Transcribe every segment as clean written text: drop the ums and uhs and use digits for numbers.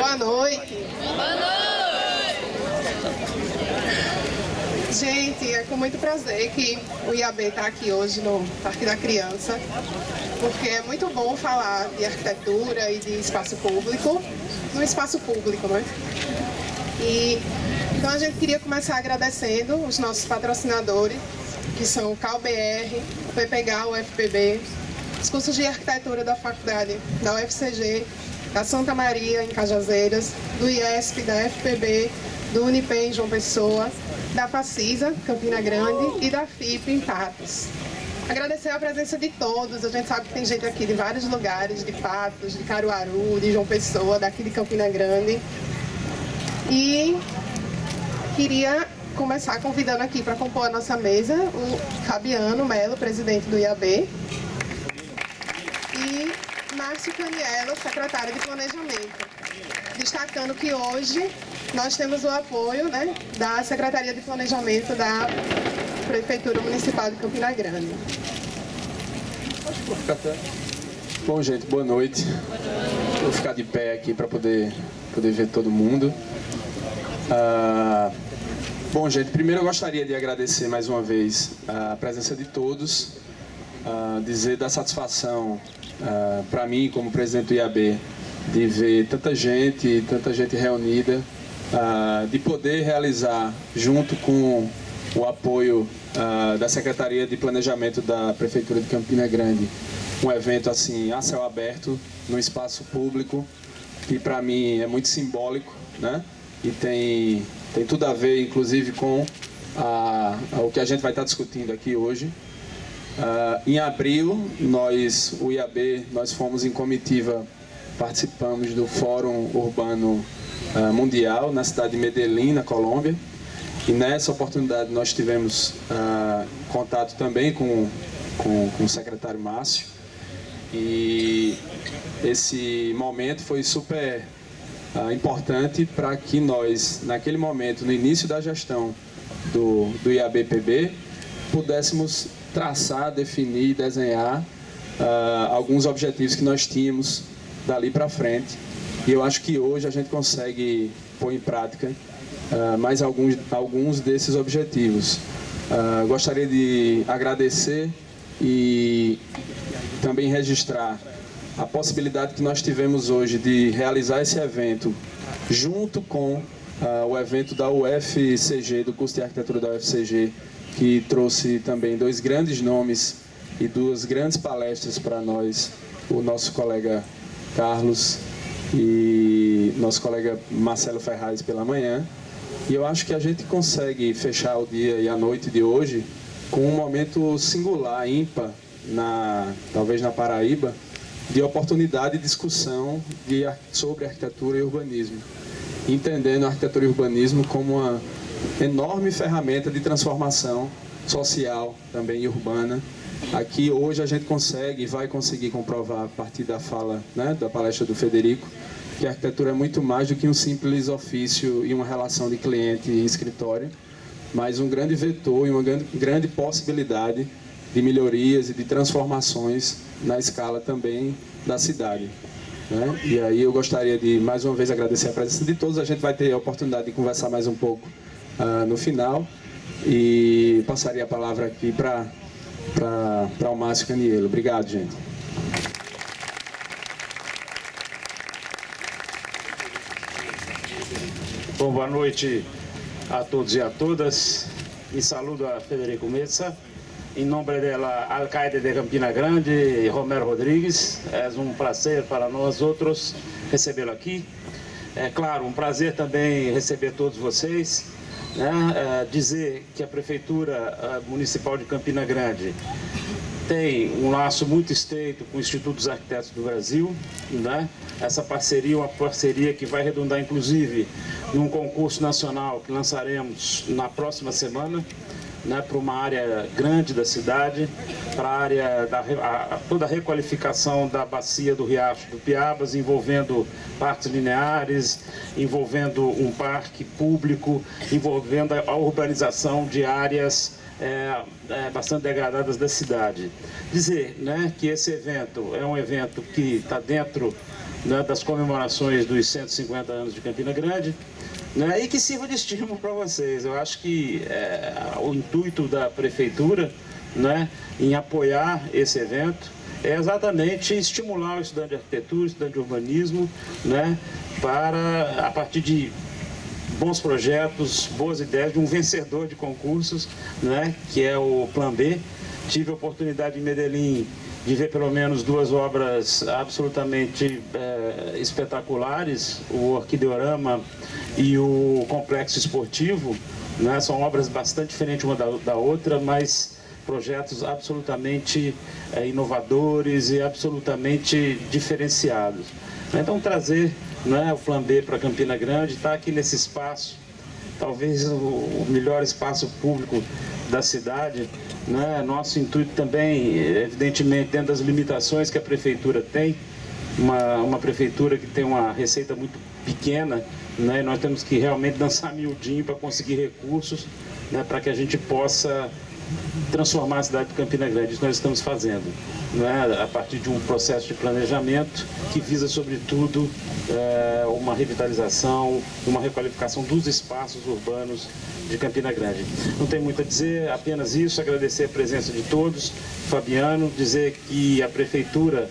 Boa noite. Boa noite. Gente, é com muito prazer que o IAB está aqui hoje no Parque da Criança, porque é muito bom falar de arquitetura e de espaço público, no espaço público, né? Então a gente queria começar agradecendo os nossos patrocinadores, que são o CalBR, o PPGA, o FPB, os cursos de arquitetura da faculdade da UFCG, da Santa Maria, em Cajazeiras, do IESP, da FPB, do Unipem, em João Pessoa, da Facisa, Campina Grande, e da FIP, em Patos. Agradecer a presença de todos, a gente sabe que tem gente aqui de vários lugares, de Patos, de Caruaru, de João Pessoa, daqui de Campina Grande. E queria começar convidando aqui para compor a nossa mesa o Fabiano Melo, presidente do IAB, e Márcio Caniello, secretário de Planejamento. Destacando que hoje nós temos o apoio, né, da Secretaria de Planejamento da Prefeitura Municipal de Campina Grande. Bom, gente, boa noite. Vou ficar de pé aqui para poder ver todo mundo. Bom, gente, primeiro eu gostaria de agradecer mais uma vez a presença de todos, dizer da satisfação para mim, como presidente do IAB, de ver tanta gente reunida, de poder realizar, junto com o apoio da Secretaria de Planejamento da Prefeitura de Campina Grande, um evento assim a céu aberto, no espaço público, que para mim é muito simbólico, né? E tem tudo a ver, inclusive, com o que a gente vai estar discutindo aqui hoje. Em abril, o IAB, nós fomos em comitiva, participamos do Fórum Urbano Mundial na cidade de Medellín, na Colômbia. E nessa oportunidade nós tivemos contato também com o secretário Márcio. E esse momento foi super importante para que nós, naquele momento, no início da gestão do IAB-PB, pudéssemos traçar, definir, desenhar alguns objetivos que nós tínhamos dali para frente. E eu acho que hoje a gente consegue pôr em prática mais alguns desses objetivos. Gostaria de agradecer e também registrar a possibilidade que nós tivemos hoje de realizar esse evento junto com o evento da UFCG, do curso de arquitetura da UFCG, que trouxe também dois grandes nomes e duas grandes palestras para nós, o nosso colega Carlos e nosso colega Marcelo Ferraz pela manhã. E eu acho que a gente consegue fechar o dia e a noite de hoje com um momento singular, ímpar, talvez na Paraíba, de oportunidade de discussão sobre arquitetura e urbanismo, entendendo a arquitetura e urbanismo como uma enorme ferramenta de transformação social também e urbana. Aqui hoje a gente consegue e vai conseguir comprovar a partir da fala, né, da palestra do Federico, que a arquitetura é muito mais do que um simples ofício e uma relação de cliente e escritório, mas um grande vetor e uma grande possibilidade de melhorias e de transformações na escala também da cidade, né? E aí eu gostaria de mais uma vez agradecer a presença de todos. A gente vai ter a oportunidade de conversar mais um pouco no final, e passaria a palavra aqui para o Márcio Caniello. Obrigado, gente. Bom, boa noite a todos e a todas, e saludo a Federico Meza, em nome da alcalde de Campina Grande, Romero Rodrigues. É um prazer para nós outros recebê-lo aqui. É claro, um prazer também receber todos vocês, né? Dizer que a Prefeitura Municipal de Campina Grande tem um laço muito estreito com o Instituto dos Arquitetos do Brasil, né? Essa parceria é uma parceria que vai redundar, inclusive, num concurso nacional que lançaremos na próxima semana, né, para uma área grande da cidade, para a área toda a requalificação da bacia do Riacho do Piabas, envolvendo partes lineares, envolvendo um parque público, envolvendo a urbanização de áreas bastante degradadas da cidade. Dizer, né, que esse evento é um evento que está dentro né, das comemorações dos 150 anos de Campina Grande, né, e que sirva de estímulo para vocês. Eu acho que o intuito da Prefeitura, né, em apoiar esse evento é exatamente estimular o estudante de arquitetura, o estudante de urbanismo, né, para, a partir de bons projetos, boas ideias, de um vencedor de concursos, né, que é o Plan B. Tive a oportunidade em Medellín de ver pelo menos 2 obras absolutamente espetaculares, o Orquideorama e o Complexo Esportivo, né? São obras bastante diferentes uma da outra, mas projetos absolutamente inovadores e absolutamente diferenciados. Então trazer, né, o Plan B para Campina Grande, está aqui nesse espaço, talvez o melhor espaço público da cidade, né? Nosso intuito também, evidentemente, dentro das limitações que a Prefeitura tem, uma Prefeitura que tem uma receita muito pequena, né? Nós temos que realmente dançar miudinho para conseguir recursos, né, para que a gente possa transformar a cidade de Campina Grande. Isso nós estamos fazendo, né, a partir de um processo de planejamento que visa, sobretudo, uma revitalização, uma requalificação dos espaços urbanos de Campina Grande. Não tem muito a dizer, apenas isso, agradecer a presença de todos. Fabiano, dizer que a Prefeitura,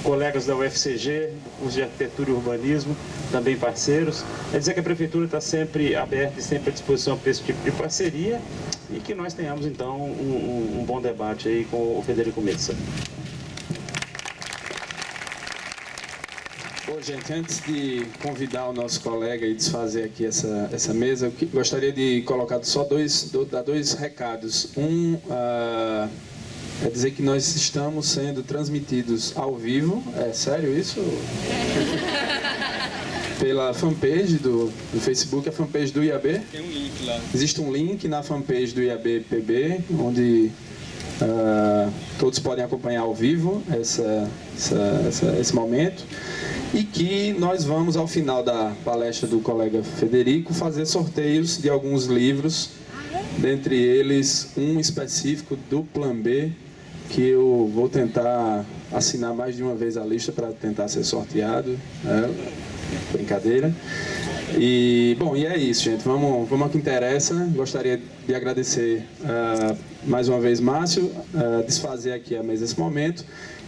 colegas da UFCG, do curso de Arquitetura e Urbanismo, também parceiros, é dizer que a Prefeitura está sempre aberta e sempre à disposição para esse tipo de parceria e que nós tenhamos, então, um bom debate aí com o Federico Meza. Bom, gente, antes de convidar o nosso colega e desfazer aqui essa mesa, eu gostaria de colocar só dar dois recados. É dizer que nós estamos sendo transmitidos ao vivo, é sério isso? Pela fanpage do Facebook, a fanpage do IAB. Tem um link lá. Existe um link na fanpage do IAB PB, onde todos podem acompanhar ao vivo esse momento. E que nós vamos, ao final da palestra do colega Federico, fazer sorteios de alguns livros, dentre eles um específico do Plan B, que eu vou tentar assinar mais de uma vez a lista para tentar ser sorteado. Brincadeira. E, bom, e é isso, gente. Vamos ao que interessa. Gostaria de agradecer mais uma vez Márcio, desfazer aqui a mesa nesse momento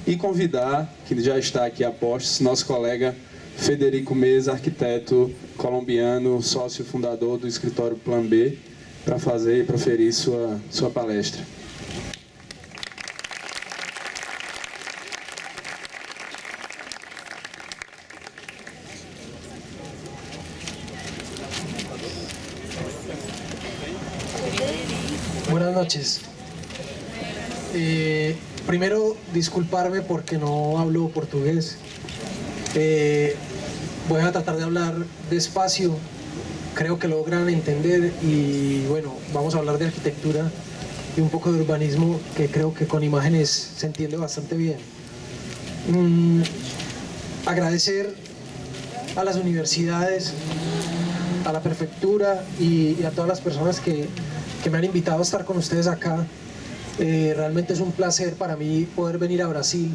e convidar, que já está aqui a postos, nosso colega Federico Meza, arquiteto colombiano, sócio fundador do escritório Plan B, para fazer e proferir sua palestra. Buenas noches. Primero, disculparme porque no hablo portugués. Voy a tratar de hablar despacio, creo que logran entender y bueno, vamos a hablar de arquitectura y un poco de urbanismo que creo que con imágenes se entiende bastante bien. Agradecer a las universidades, a la prefectura y a todas las personas que me han invitado a estar con ustedes acá. Realmente es un placer para mí poder venir a Brasil.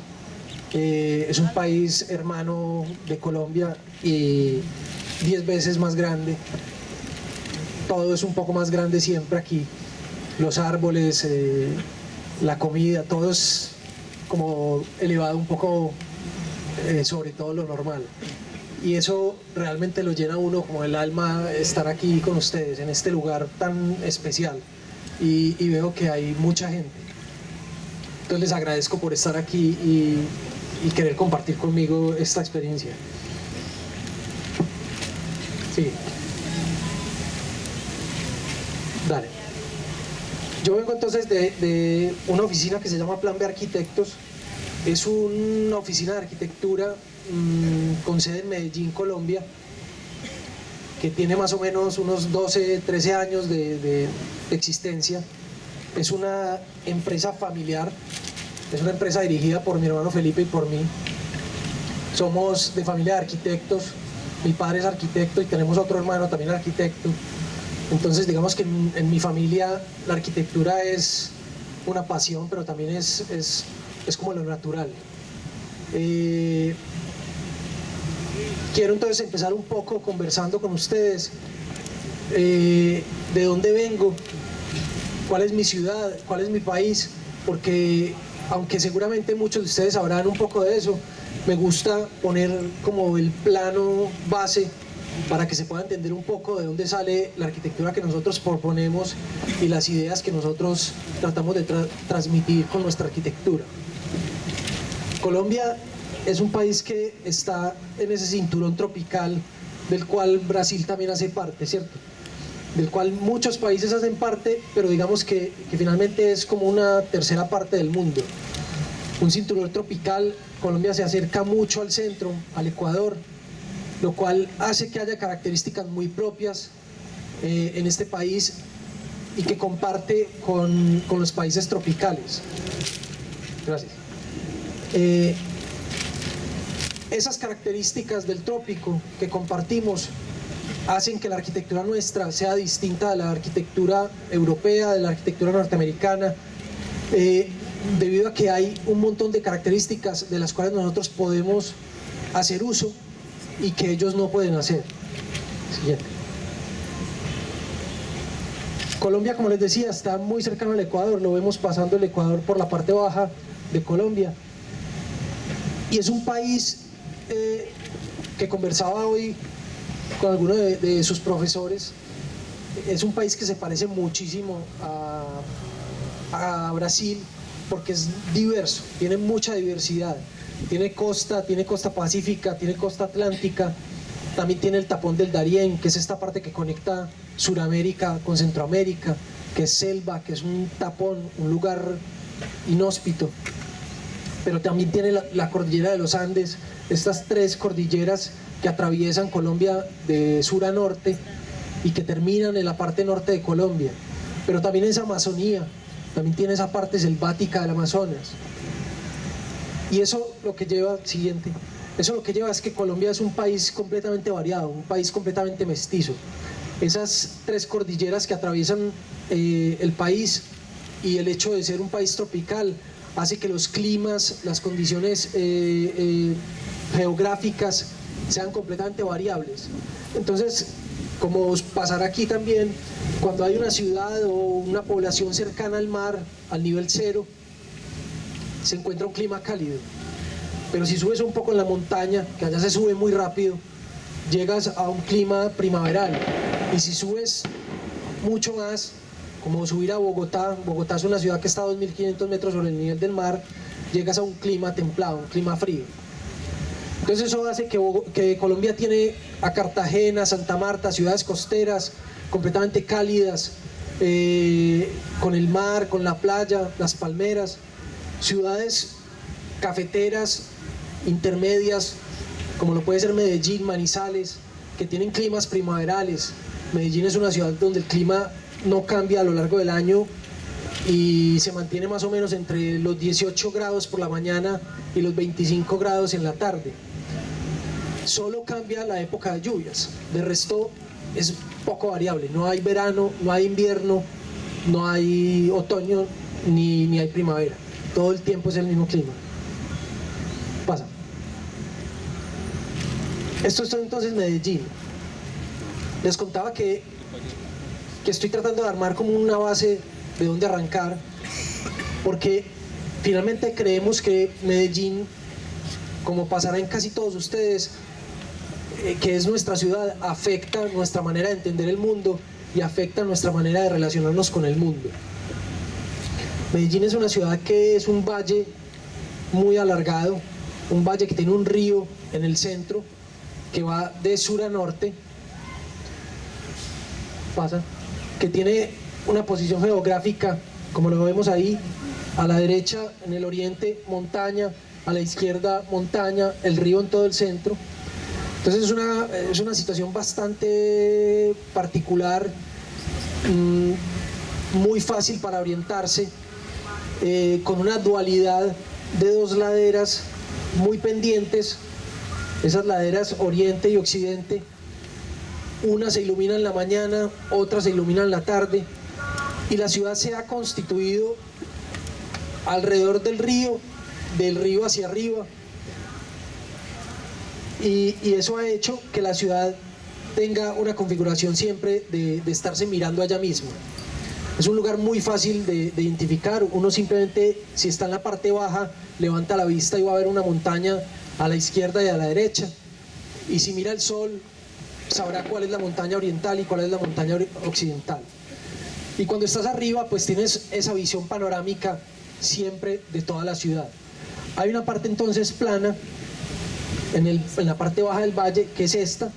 Es un país hermano de Colombia y 10 veces más grande. Todo es un poco más grande siempre aquí. Los árboles, la comida, todo es como elevado un poco sobre todo lo normal. Y eso realmente lo llena a uno como el alma estar aquí con ustedes en este lugar tan especial. Y veo que hay mucha gente. Entonces les agradezco por estar aquí y querer compartir conmigo esta experiencia. Sí. Dale. Yo vengo entonces de una oficina que se llama Plan B Arquitectos. Es una oficina de arquitectura con sede en Medellín, Colombia, que tiene más o menos unos 12, 13 años de existencia. Es una empresa familiar, es una empresa dirigida por mi hermano Felipe y por mí. Somos de familia de arquitectos, mi padre es arquitecto y tenemos otro hermano también arquitecto. Entonces digamos que en mi familia la arquitectura es una pasión, pero también es como lo natural. quiero entonces empezar un poco conversando con ustedes de dónde vengo, cuál es mi ciudad, cuál es mi país, porque aunque seguramente muchos de ustedes sabrán un poco de eso, me gusta poner como el plano base para que se pueda entender un poco de dónde sale la arquitectura que nosotros proponemos y las ideas que nosotros tratamos de transmitir con nuestra arquitectura. Colombia es un país que está en ese cinturón tropical del cual Brasil también hace parte, ¿cierto? Del cual muchos países hacen parte, pero digamos que finalmente es como una tercera parte del mundo. Un cinturón tropical, Colombia se acerca mucho al centro, al Ecuador, lo cual hace que haya características muy propias en este país y que comparte con los países tropicales. Gracias. Esas características del trópico que compartimos hacen que la arquitectura nuestra sea distinta de la arquitectura europea, de la arquitectura norteamericana, debido a que hay un montón de características de las cuales nosotros podemos hacer uso y que ellos no pueden hacer. Siguiente. Colombia, como les decía, está muy cercano al Ecuador, lo vemos pasando el Ecuador por la parte baja de Colombia, y es un país que conversaba hoy con alguno de sus profesores, es un país que se parece muchísimo a Brasil, porque es diverso, tiene mucha diversidad, tiene costa pacífica, tiene costa atlántica, también tiene el tapón del Darién, que es esta parte que conecta Suramérica con Centroamérica, que es selva, que es un tapón, un lugar inhóspito, pero también tiene la cordillera de los Andes, estas tres cordilleras que atraviesan Colombia de sur a norte y que terminan en la parte norte de Colombia, pero también es Amazonía, también tiene esa parte selvática del Amazonas. Y eso lo que lleva, siguiente, eso lo que lleva es que Colombia es un país completamente variado, un país completamente mestizo. Esas tres cordilleras que atraviesan el país y el hecho de ser un país tropical hace que los climas, las condiciones geográficas sean completamente variables. Entonces, como pasará aquí también, cuando hay una ciudad o una población cercana al mar, al nivel cero, se encuentra un clima cálido. Pero si subes un poco en la montaña, que allá se sube muy rápido, llegas a un clima primaveral. Y si subes mucho más, como subir a Bogotá, Bogotá es una ciudad que está a 2.500 metros sobre el nivel del mar, llegas a un clima templado, un clima frío. Entonces eso hace que Colombia tiene a Cartagena, Santa Marta, ciudades costeras completamente cálidas, con el mar, con la playa, las palmeras, ciudades cafeteras, intermedias, como lo puede ser Medellín, Manizales, que tienen climas primaverales. Medellín es una ciudad donde el clima no cambia a lo largo del año y se mantiene más o menos entre los 18 grados por la mañana y los 25 grados en la tarde. Solo cambia la época de lluvias, de resto es poco variable, no hay verano, no hay invierno, no hay otoño ni hay primavera, todo el tiempo es el mismo clima. Pasa. Esto es entonces Medellín. Les contaba que estoy tratando de armar como una base de dónde arrancar, porque finalmente creemos que Medellín, como pasará en casi todos ustedes, que es nuestra ciudad, afecta nuestra manera de entender el mundo y afecta nuestra manera de relacionarnos con el mundo. Medellín es una ciudad que es un valle muy alargado, un valle que tiene un río en el centro que va de sur a norte, que tiene una posición geográfica, como lo vemos ahí, a la derecha en el oriente montaña, a la izquierda montaña, el río en todo el centro. Entonces es una situación bastante particular, muy fácil para orientarse, con una dualidad de dos laderas muy pendientes, esas laderas oriente y occidente. Una se ilumina en la mañana, otra se ilumina en la tarde, y la ciudad se ha constituido alrededor del río hacia arriba, y eso ha hecho que la ciudad tenga una configuración siempre de estarse mirando allá mismo. Es un lugar muy fácil de identificar. Uno simplemente, si está en la parte baja, levanta la vista y va a ver una montaña a la izquierda y a la derecha, y si mira el sol sabrá cuál es la montaña oriental y cuál es la montaña occidental. Y cuando estás arriba, pues tienes esa visión panorámica siempre de toda la ciudad. Hay una parte entonces plana en la parte baja del valle, que es esta.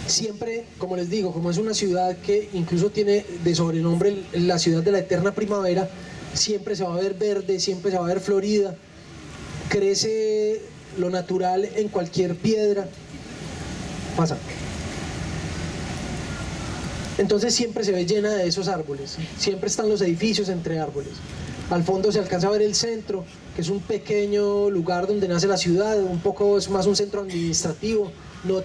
Siempre, como les digo, como es una ciudad que incluso tiene de sobrenombre la ciudad de la eterna primavera, siempre se va a ver verde, siempre se va a ver florida, crece lo natural en cualquier piedra. Pasa. Entonces siempre se ve llena de esos árboles, siempre están los edificios entre árboles. Al fondo se alcanza a ver el centro, que es un pequeño lugar donde nace la ciudad, un poco es más un centro administrativo.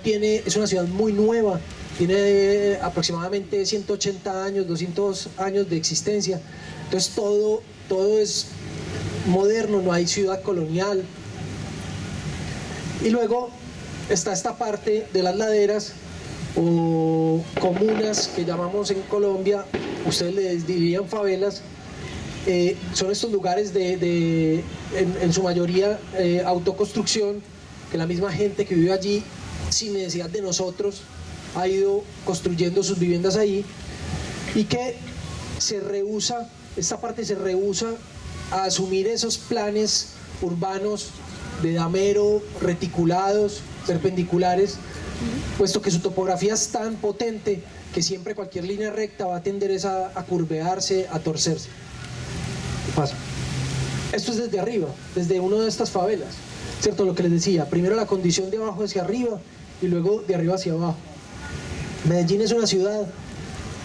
Es una ciudad muy nueva, tiene aproximadamente 180 años, 200 años de existencia. Entonces todo es moderno, no hay ciudad colonial. Y luego está esta parte de las laderas o comunas que llamamos en Colombia, ustedes les dirían favelas. Son estos lugares en su mayoría autoconstrucción, que la misma gente que vive allí sin necesidad de nosotros ha ido construyendo sus viviendas ahí, y que esta parte se rehúsa a asumir esos planes urbanos de damero, reticulados, perpendiculares, puesto que su topografía es tan potente que siempre cualquier línea recta va a tender a curvearse, a torcerse. ¿Qué pasa? Esto es desde arriba, desde una de estas favelas, ¿cierto? Lo que les decía, primero la condición de abajo hacia arriba y luego de arriba hacia abajo. Medellín es una ciudad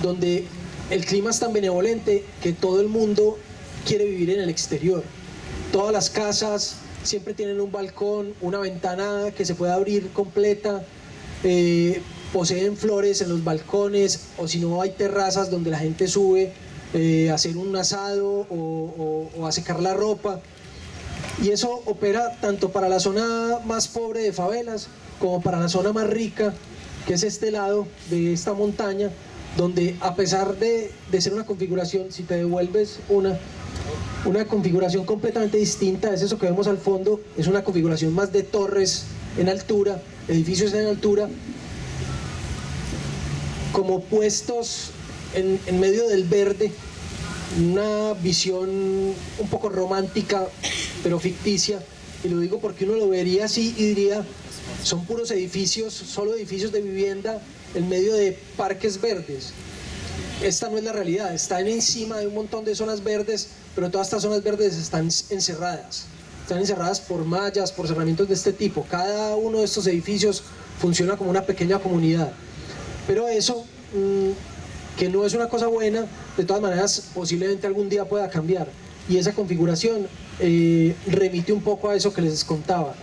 donde el clima es tan benevolente que todo el mundo quiere vivir en el exterior. Todas las casas siempre tienen un balcón, una ventana que se puede abrir completa, poseen flores en los balcones, o si no hay terrazas donde la gente sube a hacer un asado o a secar la ropa. Y eso opera tanto para la zona más pobre de favelas como para la zona más rica, que es este lado de esta montaña, donde a pesar de ser una configuración, si te devuelves una configuración completamente distinta, es eso que vemos al fondo, es una configuración más de torres en altura, edificios en altura, como puestos en medio del verde, una visión un poco romántica pero ficticia, y lo digo porque uno lo vería así y diría, son puros edificios, solo edificios de vivienda en medio de parques verdes. Esta no es la realidad, están encima de un montón de zonas verdes, pero todas estas zonas verdes están encerradas por mallas, por cerramientos de este tipo. Cada uno de estos edificios funciona como una pequeña comunidad, pero eso, que no es una cosa buena, de todas maneras posiblemente algún día pueda cambiar, y esa configuración remite un poco a eso que les contaba.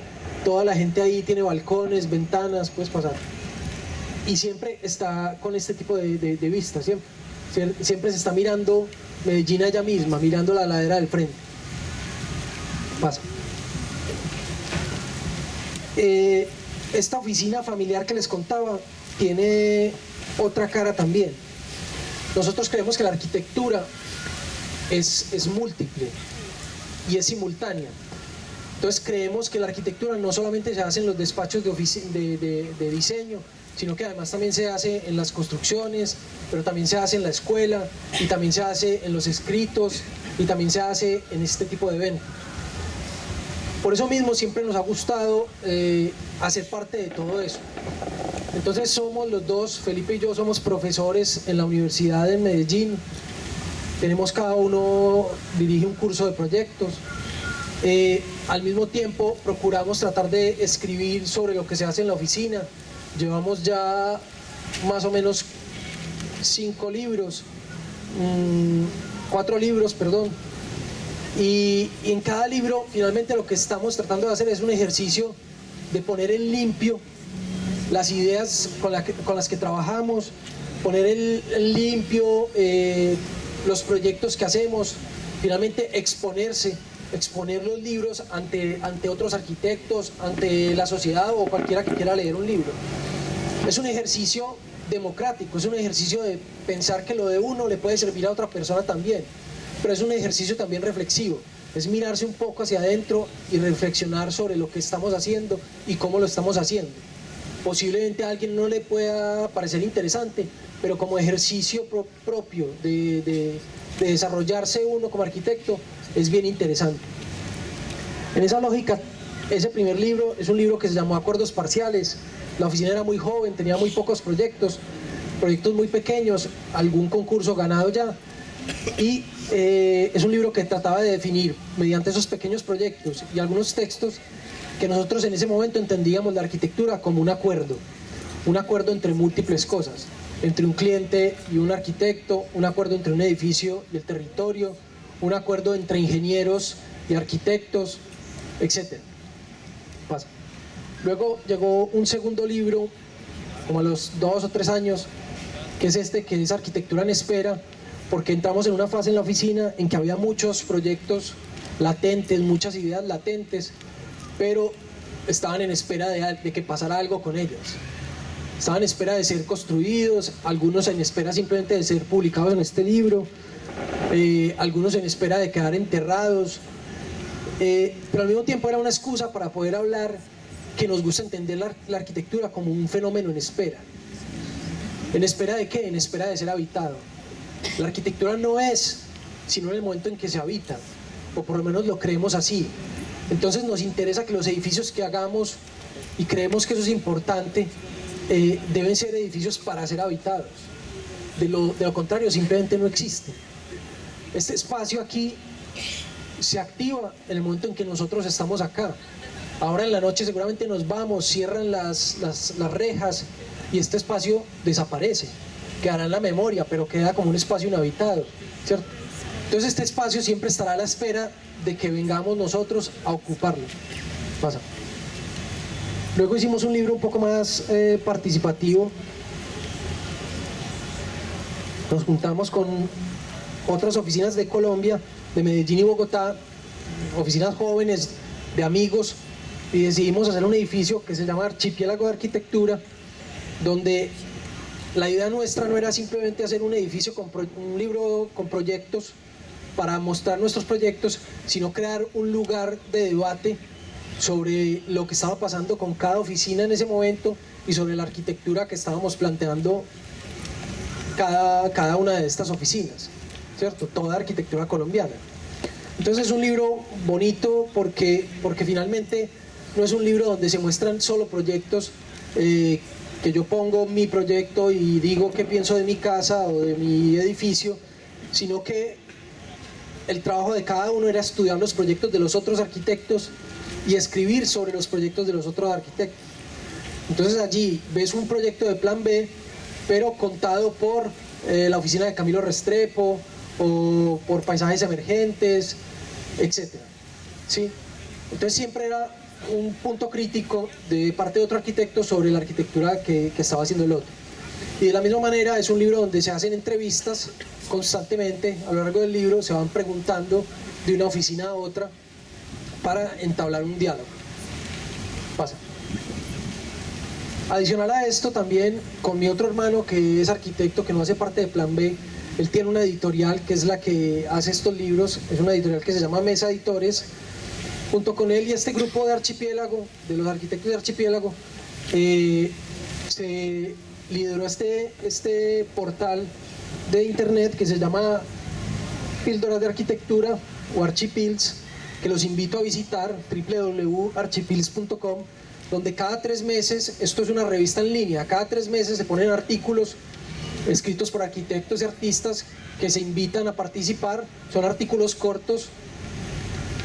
Toda la gente ahí tiene balcones, ventanas, puedes pasar, y siempre está con este tipo de vista, siempre se está mirando Medellín allá misma, mirando la ladera del frente. Pasa. Esta oficina familiar que les contaba tiene otra cara también. Nosotros creemos que la arquitectura es múltiple y es simultánea. Entonces creemos que la arquitectura no solamente se hace en los despachos de diseño, sino que además también se hace en las construcciones, pero también se hace en la escuela, y también se hace en los escritos, y también se hace en este tipo de eventos. Por eso mismo siempre nos ha gustado hacer parte de todo eso. Entonces somos los dos, Felipe y yo, somos profesores en la Universidad de Medellín. Tenemos, cada uno dirige un curso de proyectos. Al mismo tiempo procuramos tratar de escribir sobre lo que se hace en la oficina. Llevamos ya más o menos 4 libros, perdón. Y en cada libro finalmente lo que estamos tratando de hacer es un ejercicio de poner en limpio las ideas con las que trabajamos, poner en limpio los proyectos que hacemos, finalmente exponerse exponer los libros ante otros arquitectos, ante la sociedad o cualquiera que quiera leer un libro. Es un ejercicio democrático, es un ejercicio de pensar que lo de uno le puede servir a otra persona también, pero es un ejercicio también reflexivo, es mirarse un poco hacia adentro y reflexionar sobre lo que estamos haciendo y cómo lo estamos haciendo. Posiblemente a alguien no le pueda parecer interesante, pero como ejercicio propio de desarrollarse uno como arquitecto es bien interesante. En esa lógica, ese primer libro es un libro que se llamó Acuerdos Parciales. La oficina era muy joven, tenía muy pocos proyectos muy pequeños, algún concurso ganado ya, y es un libro que trataba de definir mediante esos pequeños proyectos y algunos textos que nosotros en ese momento entendíamos la arquitectura como un acuerdo entre múltiples cosas, entre un cliente y un arquitecto, un acuerdo entre un edificio y el territorio, un acuerdo entre ingenieros y arquitectos, etc. Pasa. Luego llegó un segundo libro, como a los 2 o 3 años, que es Arquitectura en Espera, porque entramos en una fase en la oficina en que había muchos proyectos latentes, muchas ideas latentes, pero estaban en espera de que pasara algo con ellos. Estaban en espera de ser construidos, algunos en espera simplemente de ser publicados en este libro, algunos en espera de quedar enterrados, pero al mismo tiempo era una excusa para poder hablar que nos gusta entender la arquitectura como un fenómeno en espera. ¿En espera de qué? En espera de ser habitado. La arquitectura no es sino en el momento en que se habita, o por lo menos lo creemos así. Entonces nos interesa que los edificios que hagamos, y creemos que eso es importante, deben ser edificios para ser habitados. De lo contrario, simplemente no existe. Este espacio aquí se activa en el momento en que nosotros estamos acá. Ahora en la noche seguramente nos vamos, cierran las rejas y este espacio desaparece. Quedará en la memoria, pero queda como un espacio inhabitado, ¿cierto? Entonces este espacio siempre estará a la espera de que vengamos nosotros a ocuparlo. Pasa. Luego hicimos un libro un poco más participativo. Nos juntamos con otras oficinas de Colombia, de Medellín y Bogotá, oficinas jóvenes, de amigos, y decidimos hacer un edificio que se llama Archipiélago de Arquitectura, donde la idea nuestra no era simplemente hacer un edificio un libro con proyectos para mostrar nuestros proyectos, sino crear un lugar de debate sobre lo que estaba pasando con cada oficina en ese momento y sobre la arquitectura que estábamos planteando cada una de estas oficinas, ¿cierto? Toda arquitectura colombiana. Entonces es un libro bonito porque finalmente no es un libro donde se muestran solo proyectos, que yo pongo mi proyecto y digo qué pienso de mi casa o de mi edificio, sino que el trabajo de cada uno era estudiar los proyectos de los otros arquitectos y escribir sobre los proyectos de los otros arquitectos. Entonces allí ves un proyecto de Plan B, pero contado por la oficina de Camilo Restrepo o por Paisajes Emergentes, etc. ¿Sí? Entonces siempre era un punto crítico de parte de otro arquitecto sobre la arquitectura que estaba haciendo el otro. Y de la misma manera es un libro donde se hacen entrevistas constantemente. A lo largo del libro se van preguntando de una oficina a otra para entablar un diálogo. Pasa. Adicional a esto, también con mi otro hermano que es arquitecto, que no hace parte de Plan B, él tiene una editorial que es la que hace estos libros, es una editorial que se llama Mesa Editores. Junto con él y este grupo de Archipiélago, de los arquitectos de Archipiélago, se lideró este portal de internet que se llama Píldoras de Arquitectura o Archipils, que los invito a visitar, www.archipils.com, donde cada 3 meses, esto es una revista en línea, cada 3 meses se ponen artículos escritos por arquitectos y artistas que se invitan a participar. Son artículos cortos,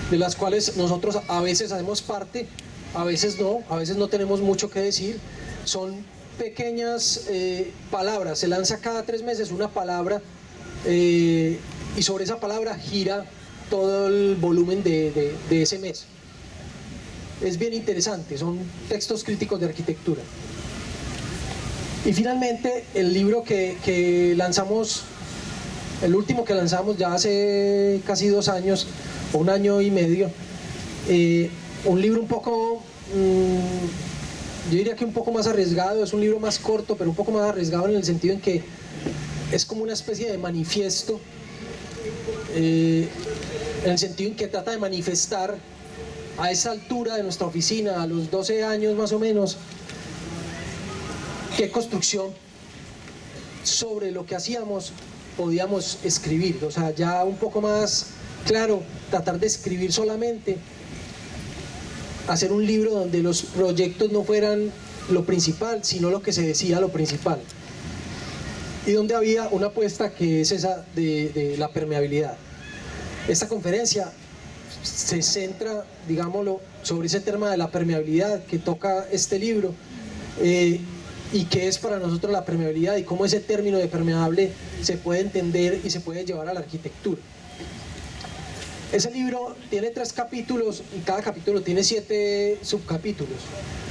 de las cuales nosotros a veces hacemos parte, a veces no tenemos mucho que decir. Son pequeñas palabras, se lanza cada 3 meses una palabra y sobre esa palabra gira todo el volumen de ese mes. Es bien interesante, son textos críticos de arquitectura. Y finalmente el libro que lanzamos, el último que lanzamos ya hace casi 2 años, o un año y medio. Un libro un poco, yo diría que un poco más arriesgado, es un libro más corto, pero un poco más arriesgado en el sentido en que es como una especie de manifiesto, en el sentido en que trata de manifestar a esa altura de nuestra oficina, a los 12 años más o menos, qué construcción sobre lo que hacíamos podíamos escribir. O sea, ya un poco más claro, tratar de escribir solamente, hacer un libro donde los proyectos no fueran lo principal, sino lo que se decía lo principal. Y donde había una apuesta que es esa de la permeabilidad. Esta conferencia se centra, digámoslo, sobre ese tema de la permeabilidad que toca este libro, y qué es para nosotros la permeabilidad y cómo ese término de permeable se puede entender y se puede llevar a la arquitectura. Ese libro tiene 3 capítulos y cada capítulo tiene 7 subcapítulos.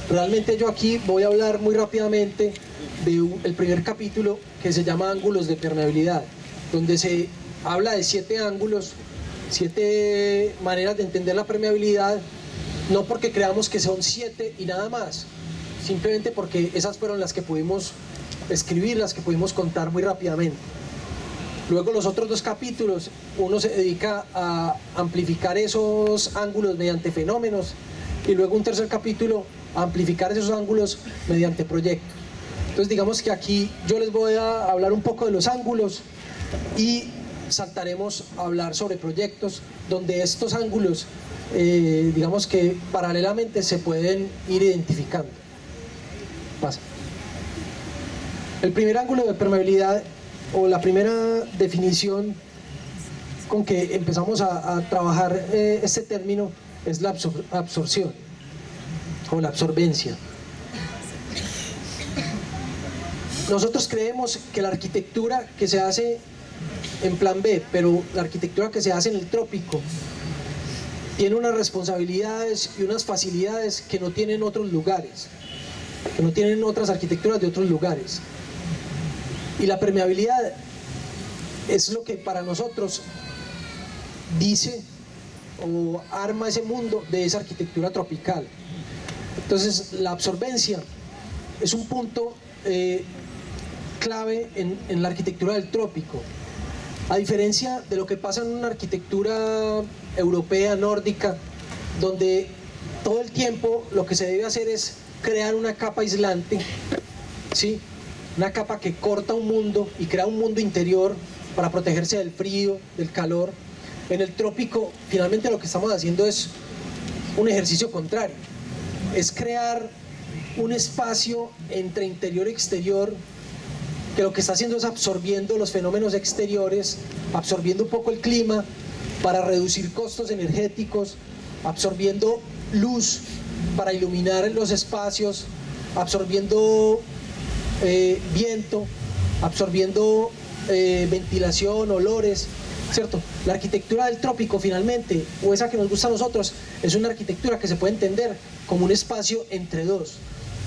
Realmente yo aquí voy a hablar muy rápidamente del primer capítulo, que se llama Ángulos de permeabilidad, donde se habla de 7 ángulos, 7 maneras de entender la permeabilidad, no porque creamos que son 7 y nada más, simplemente porque esas fueron las que pudimos escribir, las que pudimos contar muy rápidamente. Luego los otros 2 capítulos, uno se dedica a amplificar esos ángulos mediante fenómenos, y luego un tercer capítulo a amplificar esos ángulos mediante proyectos. Entonces digamos que aquí yo les voy a hablar un poco de los ángulos y saltaremos a hablar sobre proyectos, donde estos ángulos digamos que paralelamente se pueden ir identificando. Pasa. El primer ángulo de permeabilidad, o la primera definición con que empezamos a trabajar este término, es la absorción o la absorbencia. Nosotros creemos que la arquitectura que se hace en plan B, pero la arquitectura que se hace en el trópico, tiene unas responsabilidades y unas facilidades que no tienen otros lugares, que no tienen otras arquitecturas de otros lugares. Y la permeabilidad es lo que para nosotros dice o arma ese mundo de esa arquitectura tropical. Entonces la absorbencia es un punto clave en la arquitectura del trópico. A diferencia de lo que pasa en una arquitectura europea, nórdica, donde todo el tiempo lo que se debe hacer es crear una capa aislante, ¿sí? Una capa que corta un mundo y crea un mundo interior para protegerse del frío, del calor. En el trópico, finalmente lo que estamos haciendo es un ejercicio contrario, es crear un espacio entre interior y exterior, que lo que está haciendo es absorbiendo los fenómenos exteriores, absorbiendo un poco el clima para reducir costos energéticos, absorbiendo luz para iluminar los espacios, absorbiendo viento, absorbiendo ventilación, olores, ¿cierto? La arquitectura del trópico finalmente, o esa que nos gusta a nosotros, es una arquitectura que se puede entender como un espacio entre dos,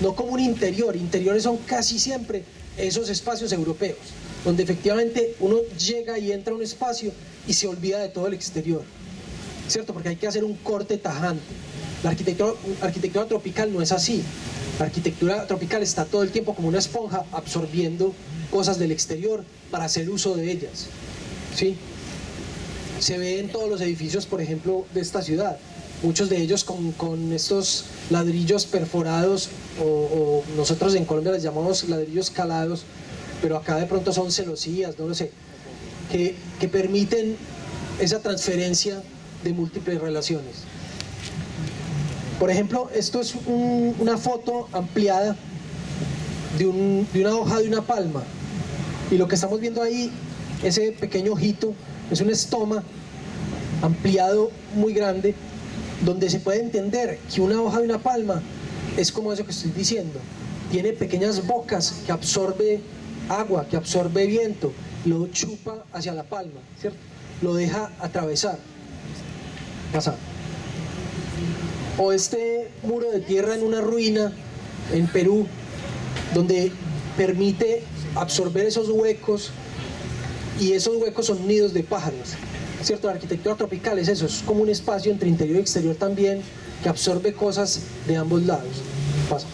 no como un interior. Interiores son casi siempre esos espacios europeos, donde efectivamente uno llega y entra a un espacio y se olvida de todo el exterior, ¿cierto? Porque hay que hacer un corte tajante. La arquitectura tropical no es así. La arquitectura tropical está todo el tiempo como una esponja absorbiendo cosas del exterior para hacer uso de ellas, ¿sí? Se ve en todos los edificios, por ejemplo, de esta ciudad, muchos de ellos con estos ladrillos perforados, o nosotros en Colombia les llamamos ladrillos calados, pero acá de pronto son celosías, no lo sé, que permiten esa transferencia de múltiples relaciones. Por ejemplo, esto es una foto ampliada de una hoja de una palma, y lo que estamos viendo ahí, ese pequeño ojito, es un estoma ampliado muy grande, donde se puede entender que una hoja de una palma es como eso que estoy diciendo, tiene pequeñas bocas que absorbe agua, que absorbe viento, lo chupa hacia la palma, ¿cierto? Lo deja atravesar, pasar. O este muro de tierra en una ruina en Perú, donde permite absorber esos huecos, y esos huecos son nidos de pájaros. ¿cierto? La arquitectura tropical es eso, es como un espacio entre interior y exterior también que absorbe cosas de ambos lados. Pasa.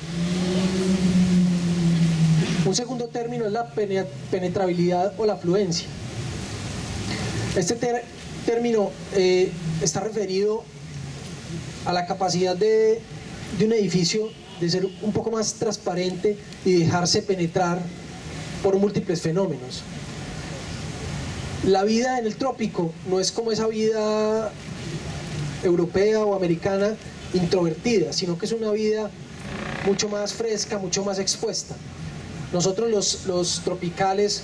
Un segundo término es la penetrabilidad o la afluencia. Este término está referido a la capacidad de un edificio de ser un poco más transparente y dejarse penetrar por múltiples fenómenos. La vida en el trópico no es como esa vida europea o americana introvertida, sino que es una vida mucho más fresca, mucho más expuesta. Nosotros los tropicales,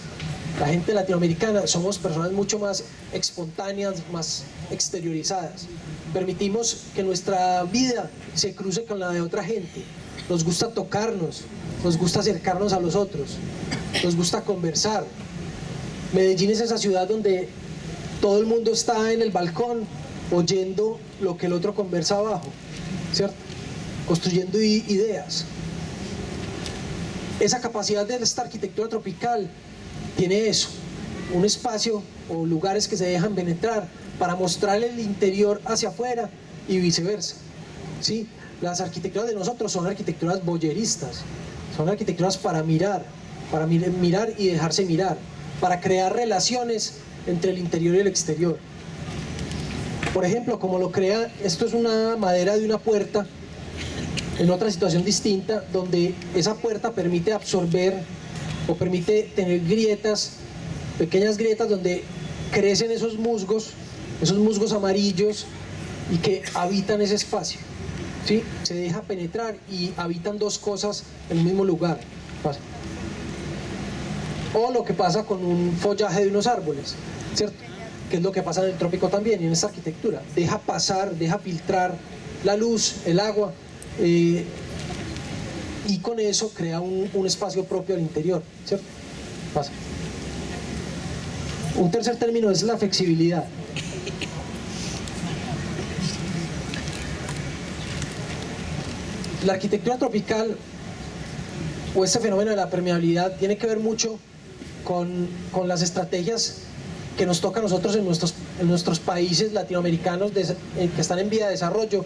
la gente latinoamericana, somos personas mucho más espontáneas, más exteriorizadas. Permitimos que nuestra vida se cruce con la de otra gente. Nos gusta tocarnos, nos gusta acercarnos a los otros, nos gusta conversar. Medellín es esa ciudad donde todo el mundo está en el balcón oyendo lo que el otro conversa abajo, ¿cierto? Construyendo ideas. Esa capacidad de esta arquitectura tropical tiene eso, un espacio o lugares que se dejan penetrar para mostrar el interior hacia afuera y viceversa, ¿sí? Las arquitecturas de nosotros son arquitecturas voyeristas, son arquitecturas para mirar y dejarse mirar, para crear relaciones entre el interior y el exterior. Por ejemplo, como lo crea, esto es una madera de una puerta en otra situación distinta, donde esa puerta permite absorber o permite tener grietas, pequeñas grietas donde crecen esos musgos amarillos y que habitan ese espacio, ¿sí? Se deja penetrar y habitan dos cosas en el mismo lugar. Pasa. O lo que pasa con un follaje de unos árboles, ¿cierto? Que es lo que pasa en el trópico también y en esta arquitectura. Deja pasar, deja filtrar la luz, el agua, y con eso crea un espacio propio al interior, ¿cierto? Pasa. Un tercer término es la flexibilidad. La arquitectura tropical o este fenómeno de la permeabilidad tiene que ver mucho con las estrategias que nos toca a nosotros en nuestros países latinoamericanos que están en vía de desarrollo.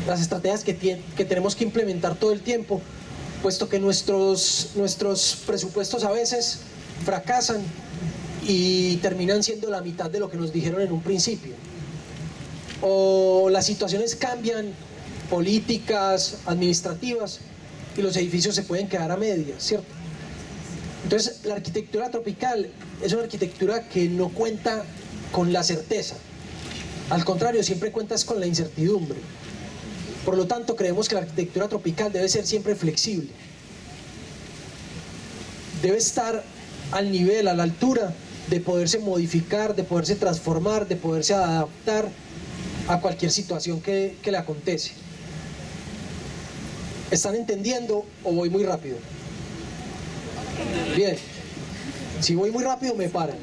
Las estrategias que tenemos que implementar todo el tiempo, puesto que nuestros presupuestos a veces fracasan y terminan siendo la mitad de lo que nos dijeron en un principio. O las situaciones cambian, políticas, administrativas, y los edificios se pueden quedar a medias, ¿cierto? Entonces, la arquitectura tropical es una arquitectura que no cuenta con la certeza. Al contrario, siempre cuentas con la incertidumbre. Por lo tanto, creemos que la arquitectura tropical debe ser siempre flexible. Debe estar al nivel, a la altura de poderse modificar, de poderse transformar, de poderse adaptar a cualquier situación que le acontece. ¿Están entendiendo o voy muy rápido? Bien. Si voy muy rápido, me paran.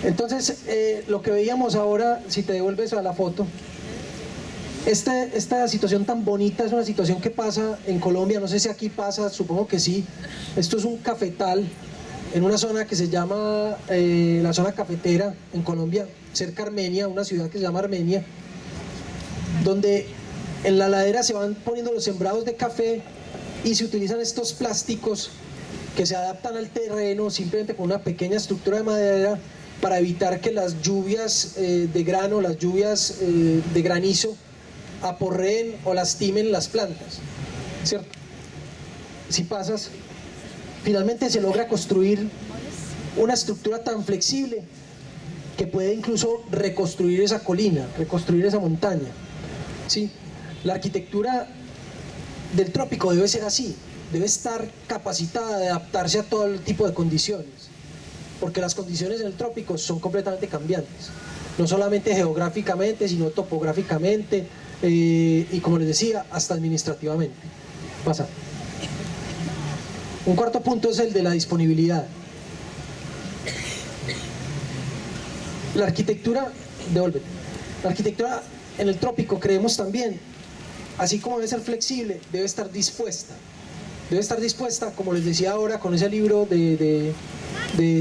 Entonces, lo que veíamos ahora, si te devuelves a la foto, esta situación tan bonita es una situación que pasa en Colombia, no sé si aquí pasa, supongo que sí. Esto es un cafetal en una zona que se llama la zona cafetera en Colombia, cerca de Armenia, una ciudad que se llama Armenia, donde en la ladera se van poniendo los sembrados de café y se utilizan estos plásticos que se adaptan al terreno simplemente con una pequeña estructura de madera para evitar que las lluvias de grano, las lluvias de granizo aporreen o lastimen las plantas, ¿cierto? Si pasas, finalmente se logra construir una estructura tan flexible que puede incluso reconstruir esa colina, reconstruir esa montaña, ¿sí? La arquitectura del trópico debe ser así, debe estar capacitada de adaptarse a todo tipo de condiciones, porque las condiciones en el trópico son completamente cambiantes, no solamente geográficamente, sino topográficamente, y como les decía, hasta administrativamente. Pasa. Un cuarto punto es el de la disponibilidad. La arquitectura, devuélvete. La arquitectura en el trópico creemos también, así como debe ser flexible, debe estar dispuesta. debe estar dispuesta, como les decía ahora con ese libro de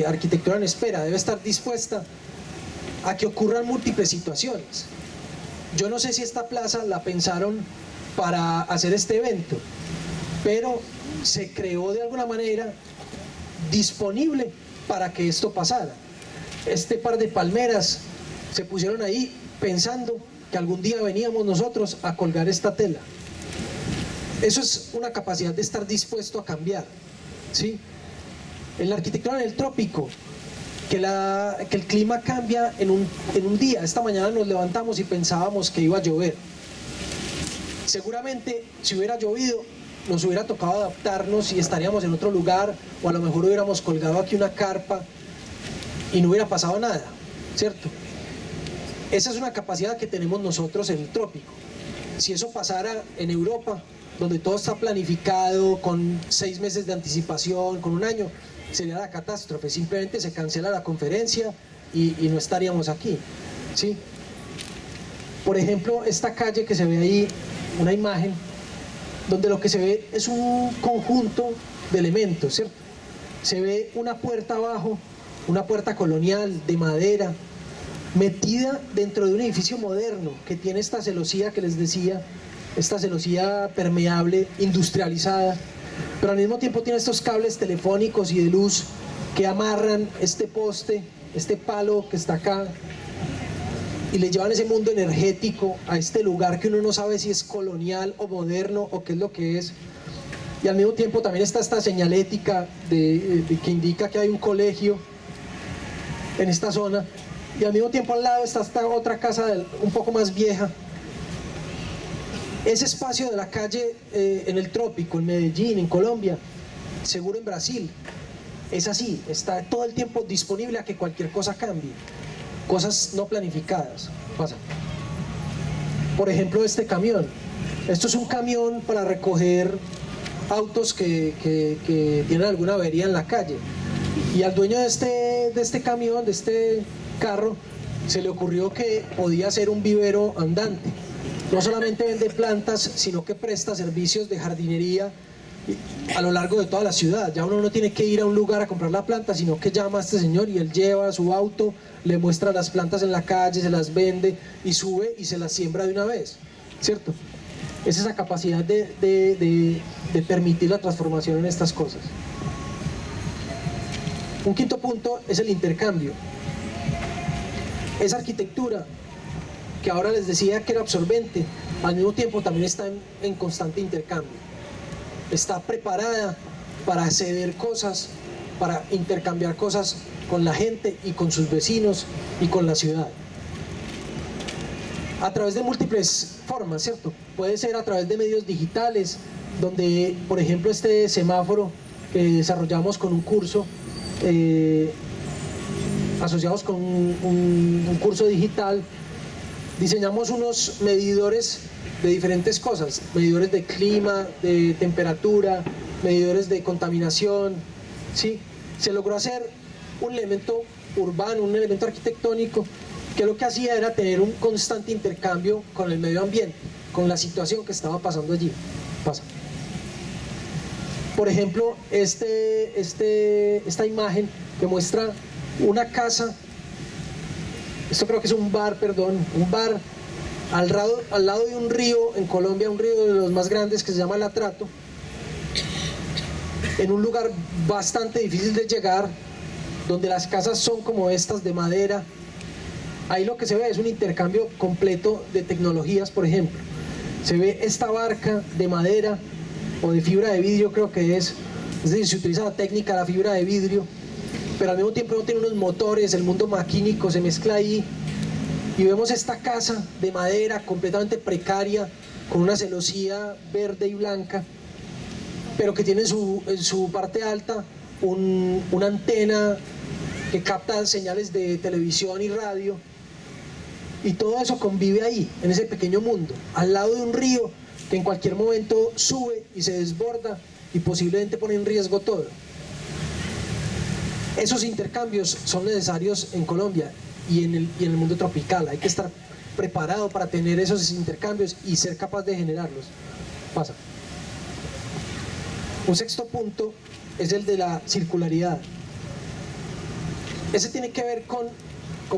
Arquitectura en Espera, debe estar dispuesta a que ocurran múltiples situaciones. Yo no sé si esta plaza la pensaron para hacer este evento, pero se creó de alguna manera disponible para que esto pasara. Este par de palmeras se pusieron ahí pensando que algún día veníamos nosotros a colgar esta tela. Eso es una capacidad de estar dispuesto a cambiar, ¿sí? En la arquitectura en el trópico, que el clima cambia en un día. Esta mañana nos levantamos y pensábamos que iba a llover. Seguramente si hubiera llovido nos hubiera tocado adaptarnos y estaríamos en otro lugar, o a lo mejor hubiéramos colgado aquí una carpa y no hubiera pasado nada, ¿cierto? Esa es una capacidad que tenemos nosotros en el trópico. Si eso pasara en Europa, donde todo está planificado con 6 meses de anticipación, con un año, sería la catástrofe. Simplemente se cancela la conferencia y no estaríamos aquí, ¿sí? Por ejemplo, esta calle que se ve ahí, una imagen donde lo que se ve es un conjunto de elementos, ¿cierto? Se ve una puerta abajo, una puerta colonial de madera, metida dentro de un edificio moderno que tiene esta celosía que les decía, esta celosía permeable, industrializada, pero al mismo tiempo tiene estos cables telefónicos y de luz que amarran este poste, este palo que está acá, y le llevan ese mundo energético a este lugar que uno no sabe si es colonial o moderno o qué es lo que es. Y al mismo tiempo también está esta señalética que indica que hay un colegio en esta zona, y al mismo tiempo al lado está esta otra casa un poco más vieja. Ese espacio de la calle en el trópico, en Medellín, en Colombia, seguro en Brasil, es así, está todo el tiempo disponible a que cualquier cosa cambie, cosas no planificadas. Pasa. Por ejemplo, este camión. Esto es un camión para recoger autos que tienen alguna avería en la calle. Y al dueño de este camión, de este carro, se le ocurrió que podía ser un vivero andante. No solamente vende plantas, sino que presta servicios de jardinería a lo largo de toda la ciudad. Ya uno no tiene que ir a un lugar a comprar la planta, sino que llama a este señor y él lleva su auto, le muestra las plantas en la calle, se las vende y sube y se las siembra de una vez, ¿cierto? Es esa capacidad de permitir la transformación en estas cosas. Un quinto punto es el intercambio. Esa arquitectura que ahora les decía que era absorbente, al mismo tiempo también está en constante intercambio. Está preparada para ceder cosas, para intercambiar cosas con la gente y con sus vecinos y con la ciudad. A través de múltiples formas, ¿cierto? Puede ser a través de medios digitales, donde, por ejemplo, este semáforo que desarrollamos con un curso, asociados con un curso digital, diseñamos unos medidores de diferentes cosas, medidores de clima, de temperatura, medidores de contaminación, ¿sí? Se logró hacer un elemento urbano, un elemento arquitectónico, que lo que hacía era tener un constante intercambio con el medio ambiente, con la situación que estaba pasando allí. Pasa. Por ejemplo, esta imagen que muestra una casa, esto creo que es un bar, un bar al lado de un río en Colombia, un río de los más grandes que se llama El Atrato, en un lugar bastante difícil de llegar, donde las casas son como estas de madera. Ahí lo que se ve es un intercambio completo de tecnologías. Por ejemplo, se ve esta barca de madera o de fibra de vidrio, creo que es decir, se utiliza la técnica de la fibra de vidrio, pero al mismo tiempo no tiene unos motores, el mundo maquínico se mezcla ahí, y vemos esta casa de madera completamente precaria, con una celosía verde y blanca, pero que tiene en su parte alta una antena que capta señales de televisión y radio, y todo eso convive ahí, en ese pequeño mundo, al lado de un río que en cualquier momento sube y se desborda y posiblemente pone en riesgo todo. Esos intercambios son necesarios en Colombia y en el mundo tropical. Hay que estar preparado para tener esos intercambios y ser capaz de generarlos. Pasa. Un sexto punto es el de la circularidad. Ese tiene que ver con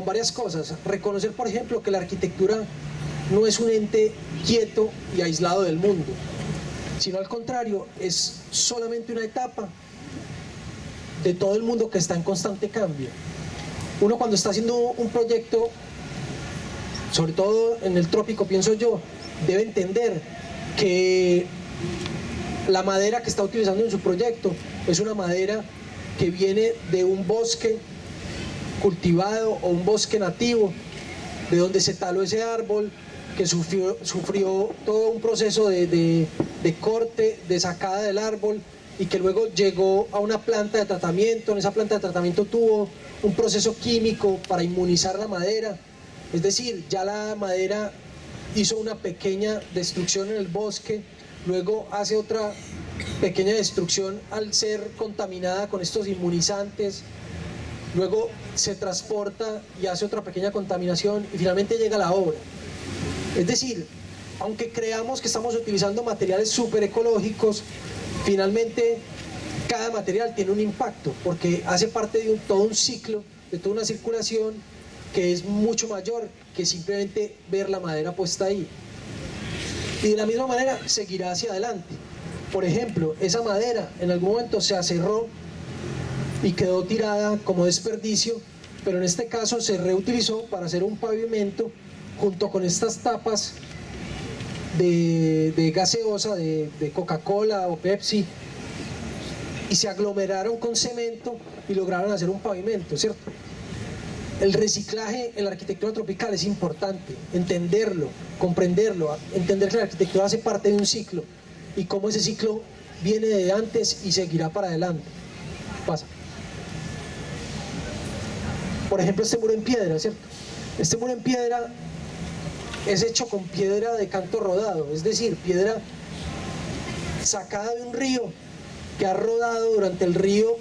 varias cosas. Reconocer, por ejemplo, que la arquitectura no es un ente quieto y aislado del mundo, sino al contrario, es solamente una etapa de todo el mundo que está en constante cambio. Uno cuando está haciendo un proyecto, sobre todo en el trópico, pienso yo, debe entender que la madera que está utilizando en su proyecto es una madera que viene de un bosque cultivado o un bosque nativo, de donde se taló ese árbol, que sufrió todo un proceso de corte, de sacada del árbol, y que luego llegó a una planta de tratamiento. En esa planta de tratamiento tuvo un proceso químico para inmunizar la madera, es decir, ya la madera hizo una pequeña destrucción en el bosque, luego hace otra pequeña destrucción al ser contaminada con estos inmunizantes, luego se transporta y hace otra pequeña contaminación y finalmente llega a la obra. Es decir, aunque creamos que estamos utilizando materiales súper ecológicos, finalmente cada material tiene un impacto porque hace parte de todo un ciclo, de toda una circulación que es mucho mayor que simplemente ver la madera puesta ahí. Y de la misma manera seguirá hacia adelante. Por ejemplo, esa madera en algún momento se aserró y quedó tirada como desperdicio, pero en este caso se reutilizó para hacer un pavimento junto con estas tapas de gaseosa, de Coca-Cola o Pepsi, y se aglomeraron con cemento y lograron hacer un pavimento, ¿cierto? El reciclaje en la arquitectura tropical es importante, entenderlo, comprenderlo, entender que la arquitectura hace parte de un ciclo y cómo ese ciclo viene de antes y seguirá para adelante. Pasa. Por ejemplo, este muro en piedra, ¿cierto? Este muro en piedra es hecho con piedra de canto rodado, es decir, piedra sacada de un río que ha rodado durante el río,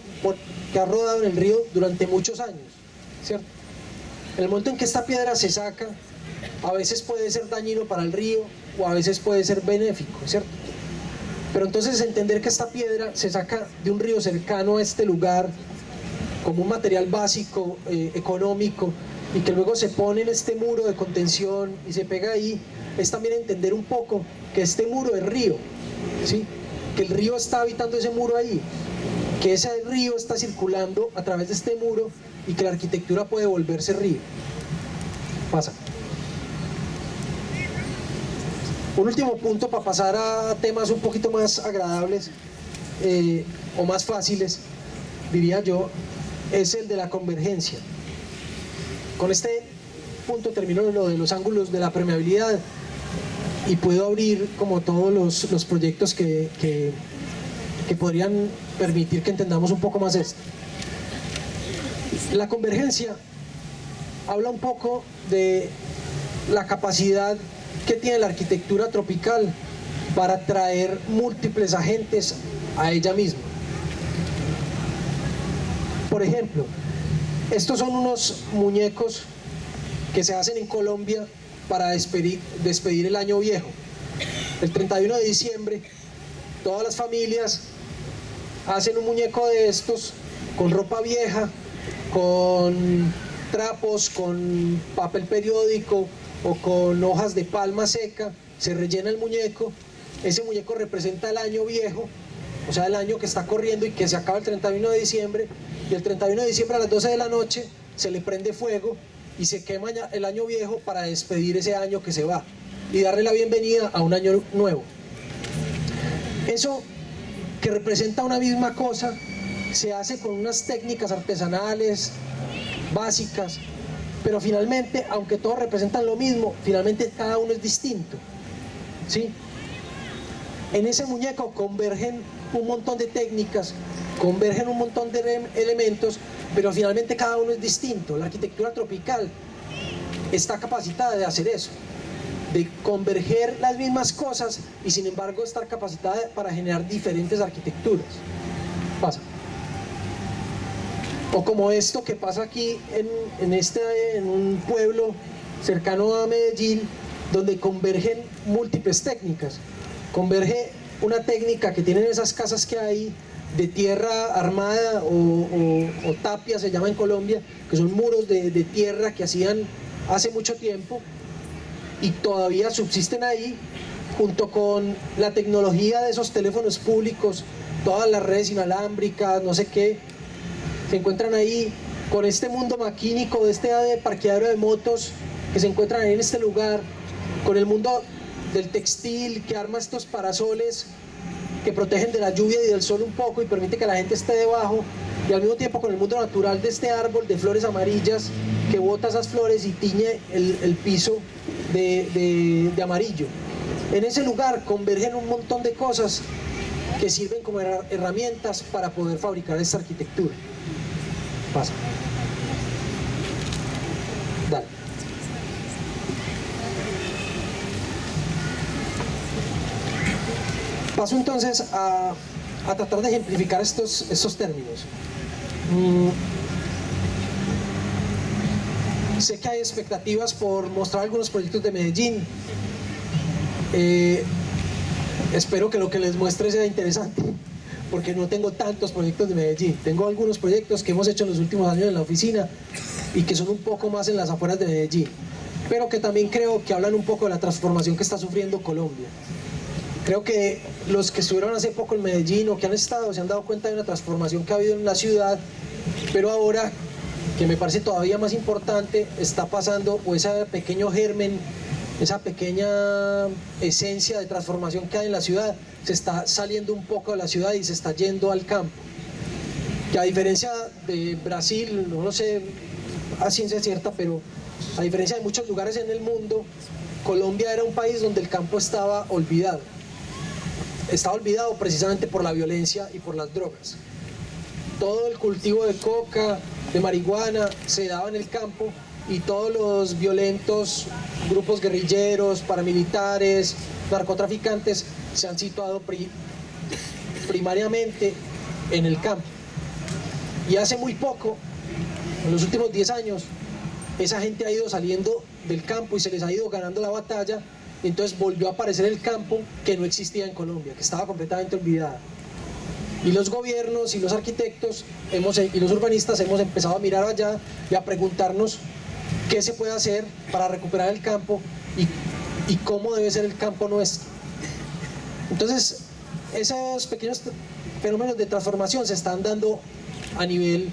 que ha rodado en el río durante muchos años, ¿cierto? En el momento en que esta piedra se saca, a veces puede ser dañino para el río o a veces puede ser benéfico, ¿cierto? Pero entonces entender que esta piedra se saca de un río cercano a este lugar como un material básico, económico, y que luego se pone en este muro de contención y se pega ahí, es también entender un poco que este muro es río, ¿sí? Que el río está habitando ese muro ahí, que ese río está circulando a través de este muro y que la arquitectura puede volverse río. Pasa. Un último punto para pasar a temas un poquito más agradables o más fáciles, diría yo, es el de la convergencia. Con este punto termino lo de los ángulos de la permeabilidad y puedo abrir como todos los proyectos que podrían permitir que entendamos un poco más esto. La convergencia habla un poco de la capacidad que tiene la arquitectura tropical para atraer múltiples agentes a ella misma. Por ejemplo, estos son unos muñecos que se hacen en Colombia para despedir el año viejo. El 31 de diciembre, todas las familias hacen un muñeco de estos con ropa vieja, con trapos, con papel periódico o con hojas de palma seca, se rellena el muñeco. Ese muñeco representa el año viejo, o sea, el año que está corriendo y que se acaba el 31 de diciembre, y el 31 de diciembre a las 12 de la noche se le prende fuego y se quema el año viejo para despedir ese año que se va y darle la bienvenida a un año nuevo. Eso que representa una misma cosa se hace con unas técnicas artesanales básicas, pero finalmente, aunque todos representan lo mismo, finalmente cada uno es distinto, ¿sí? En ese muñeco convergen un montón de técnicas, convergen un montón de elementos, pero finalmente cada uno es distinto. La arquitectura tropical está capacitada de hacer eso, de converger las mismas cosas y sin embargo estar capacitada para generar diferentes arquitecturas. Pasa. O como esto que pasa aquí en un pueblo cercano a Medellín, donde convergen múltiples técnicas. Converge una técnica que tienen esas casas que hay de tierra armada o tapia, se llama en Colombia, que son muros de tierra que hacían hace mucho tiempo y todavía subsisten ahí, junto con la tecnología de esos teléfonos públicos, todas las redes inalámbricas, no sé qué, se encuentran ahí con este mundo maquínico de este parqueadero de motos que se encuentran ahí en este lugar, con el mundo del textil que arma estos parasoles que protegen de la lluvia y del sol un poco y permite que la gente esté debajo, y al mismo tiempo con el mundo natural de este árbol de flores amarillas que bota esas flores y tiñe el piso de amarillo. En ese lugar convergen un montón de cosas que sirven como herramientas para poder fabricar esta arquitectura. Pasa. Dale. Paso entonces a tratar de ejemplificar estos términos. Sé que hay expectativas por mostrar algunos proyectos de Medellín. Espero que lo que les muestre sea interesante, porque no tengo tantos proyectos de Medellín. Tengo algunos proyectos que hemos hecho en los últimos años en la oficina y que son un poco más en las afueras de Medellín, pero que también creo que hablan un poco de la transformación que está sufriendo Colombia. Creo que los que estuvieron hace poco en Medellín o que han estado se han dado cuenta de una transformación que ha habido en la ciudad, pero ahora, que me parece todavía más importante, está pasando, o ese pequeño germen, esa pequeña esencia de transformación que hay en la ciudad, se está saliendo un poco de la ciudad y se está yendo al campo. Que a diferencia de Brasil, no lo sé a ciencia cierta, pero a diferencia de muchos lugares en el mundo, Colombia era un país donde el campo estaba olvidado. Estaba olvidado precisamente por la violencia y por las drogas. Todo el cultivo de coca, de marihuana, se daba en el campo, y todos los violentos grupos guerrilleros, paramilitares, narcotraficantes se han situado primariamente en el campo. Y hace muy poco, en los últimos 10 años, esa gente ha ido saliendo del campo y se les ha ido ganando la batalla. Entonces volvió a aparecer el campo que no existía en Colombia, que estaba completamente olvidada. Y los gobiernos y los arquitectos y los urbanistas hemos empezado a mirar allá y a preguntarnos qué se puede hacer para recuperar el campo y cómo debe ser el campo nuestro. Entonces, esos pequeños fenómenos de transformación se están dando a nivel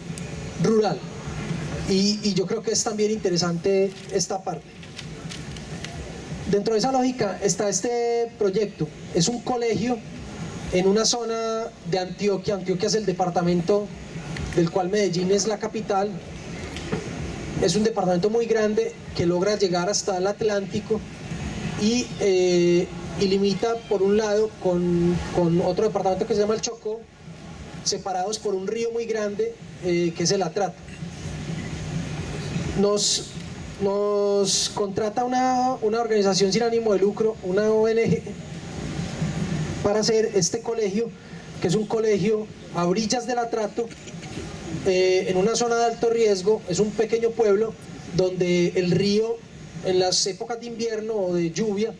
rural. Y yo creo que es también interesante esta parte. Dentro de esa lógica está este proyecto. Es un colegio en una zona de Antioquia. Antioquia es el departamento del cual Medellín es la capital. Es un departamento muy grande que logra llegar hasta el Atlántico y limita por un lado con otro departamento que se llama el Chocó, separados por un río muy grande que es el Atrato. Nos contrata una organización sin ánimo de lucro, una ONG, para hacer este colegio, que es un colegio a orillas del Atrato, en una zona de alto riesgo. Es un pequeño pueblo donde el río en las épocas de invierno o de lluvia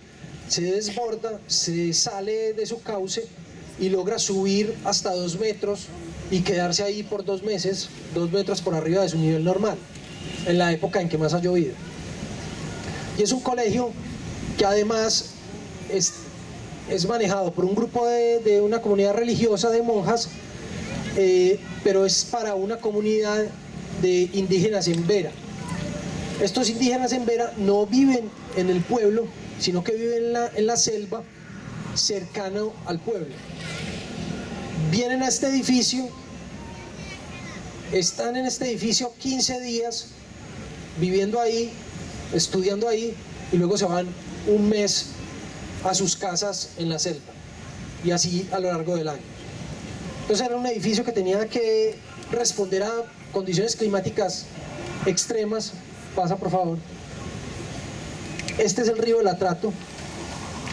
se desborda, se sale de su cauce y logra subir hasta 2 metros y quedarse ahí por 2 meses, 2 metros por arriba de su nivel normal, en la época en que más ha llovido. Y es un colegio que además es manejado por un grupo de una comunidad religiosa de monjas, pero es para una comunidad de indígenas en Vera. Estos indígenas en Vera no viven en el pueblo, sino que viven en la selva cercano al pueblo. Vienen a este edificio, están en este edificio 15 días viviendo ahí, estudiando ahí, y luego se van un mes a sus casas en la selva, y así a lo largo del año. Entonces era un edificio que tenía que responder a condiciones climáticas extremas. Pasa, por favor. Este es el río del Atrato.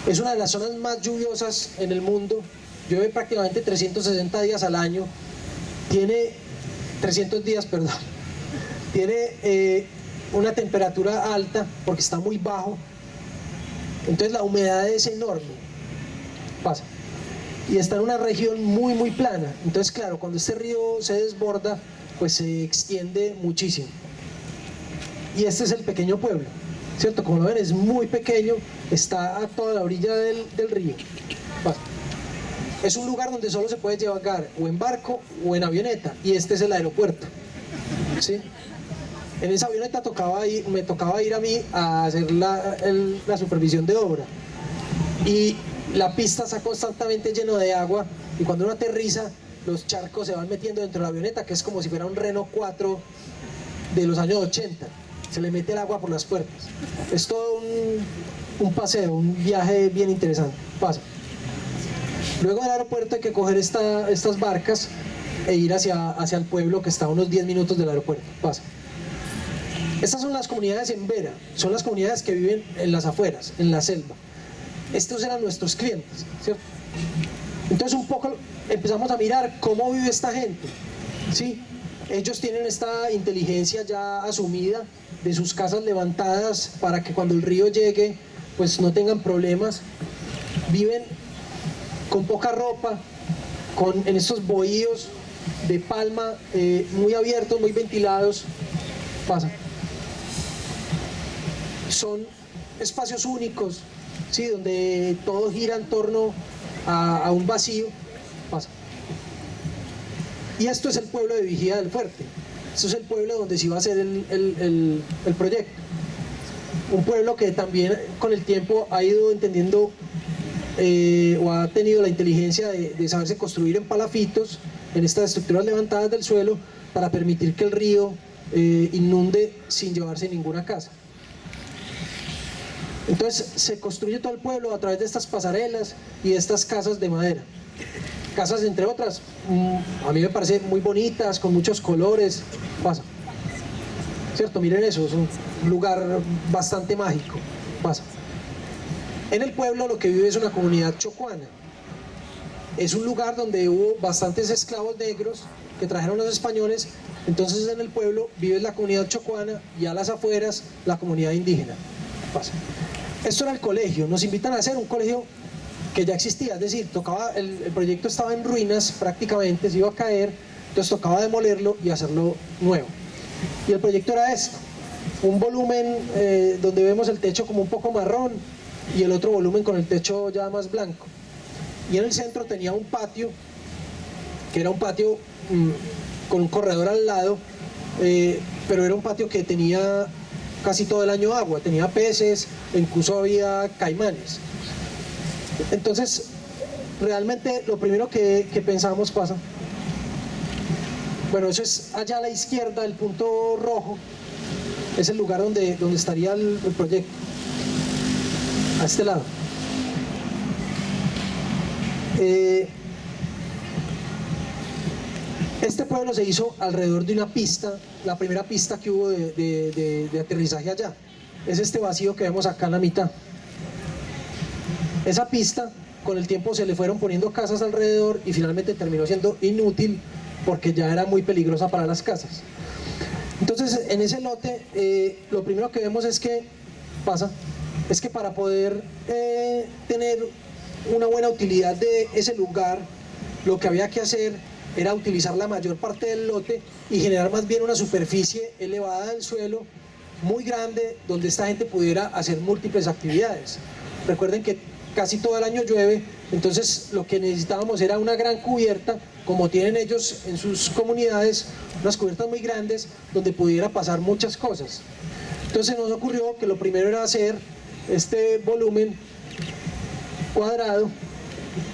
Es una de las zonas más lluviosas en el mundo. Llueve prácticamente 360 días al año. Tiene 300 días, perdón. Tiene una temperatura alta porque está muy bajo. Entonces la humedad es enorme. Pasa. y está en una región muy plana. Entonces, claro, cuando este río se desborda, pues se extiende muchísimo. Y este es el pequeño pueblo, ¿cierto? Como lo ven, es muy pequeño, está a toda la orilla del río. Es un lugar donde solo se puede llegar o en barco o en avioneta, y este es el aeropuerto, ¿sí? En esa avioneta me tocaba ir a mí a hacer la supervisión de obra, y la pista está constantemente lleno de agua, y cuando uno aterriza, los charcos se van metiendo dentro de la avioneta, que es como si fuera un Renault 4 de los años 80, se le mete el agua por las puertas. Es todo un paseo, un viaje bien interesante. Pasa. Luego del aeropuerto hay que coger estas barcas e ir hacia el pueblo, que está a unos 10 minutos del aeropuerto. Pasa. Estas son las comunidades en Vera, son las comunidades que viven en las afueras, en la selva. Estos eran nuestros clientes, ¿cierto? Entonces un poco empezamos a mirar cómo vive esta gente, ¿sí? Ellos tienen esta inteligencia ya asumida de sus casas levantadas para que cuando el río llegue, pues no tengan problemas. Viven con poca ropa, en estos bohíos de palma muy abiertos, muy ventilados. Pasa. Son espacios únicos, ¿sí? Donde todo gira en torno a un vacío. Pasa. Y esto es el pueblo de Vigía del Fuerte. Esto es el pueblo donde se iba a hacer el proyecto. Un pueblo que también con el tiempo ha ido entendiendo o ha tenido la inteligencia de saberse construir en palafitos, en estas estructuras levantadas del suelo, para permitir que el río inunde sin llevarse ninguna casa. Entonces se construye todo el pueblo a través de estas pasarelas y de estas casas de madera. Casas, entre otras, a mí me parecen muy bonitas, con muchos colores. Pasa. ¿Cierto? Miren eso, es un lugar bastante mágico. Pasa. En el pueblo lo que vive es una comunidad chocuana. Es un lugar donde hubo bastantes esclavos negros que trajeron los españoles. Entonces en el pueblo vive la comunidad chocuana y a las afueras la comunidad indígena. Pasa. Esto era el colegio. Nos invitan a hacer un colegio que ya existía, es decir, el proyecto estaba en ruinas prácticamente, se iba a caer, entonces tocaba demolerlo y hacerlo nuevo. Y el proyecto era esto, un volumen donde vemos el techo como un poco marrón y el otro volumen con el techo ya más blanco. Y en el centro tenía un patio, que era un patio con un corredor al lado, pero era un patio que tenía casi todo el año agua, tenía peces, incluso había caimanes. Entonces, realmente lo primero que pensamos pasa. Bueno, eso es allá a la izquierda, el punto rojo, es el lugar donde estaría el proyecto. A este lado. Este pueblo se hizo alrededor de una pista, la primera pista que hubo de aterrizaje allá. Es este vacío que vemos acá en la mitad. Esa pista, con el tiempo se le fueron poniendo casas alrededor y finalmente terminó siendo inútil porque ya era muy peligrosa para las casas. Entonces, en ese lote, lo primero que vemos es que para poder tener una buena utilidad de ese lugar, lo que había que hacer era utilizar la mayor parte del lote y generar más bien una superficie elevada del suelo muy grande donde esta gente pudiera hacer múltiples actividades. Recuerden que casi todo el año llueve, entonces lo que necesitábamos era una gran cubierta, como tienen ellos en sus comunidades, unas cubiertas muy grandes donde pudiera pasar muchas cosas. Entonces nos ocurrió que lo primero era hacer este volumen cuadrado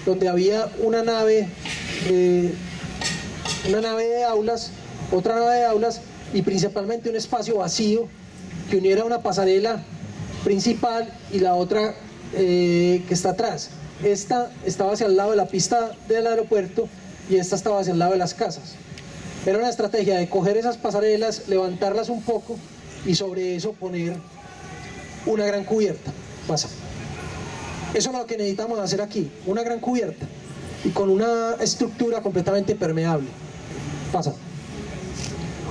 donde había una nave de aulas, otra nave de aulas y principalmente un espacio vacío que uniera una pasarela principal y la otra que está atrás. Esta estaba hacia el lado de la pista del aeropuerto y esta estaba hacia el lado de las casas. Era una estrategia de coger esas pasarelas, levantarlas un poco y sobre eso poner una gran cubierta. Pasa. Eso es lo que necesitamos hacer aquí, una gran cubierta y con una estructura completamente permeable. Pasa.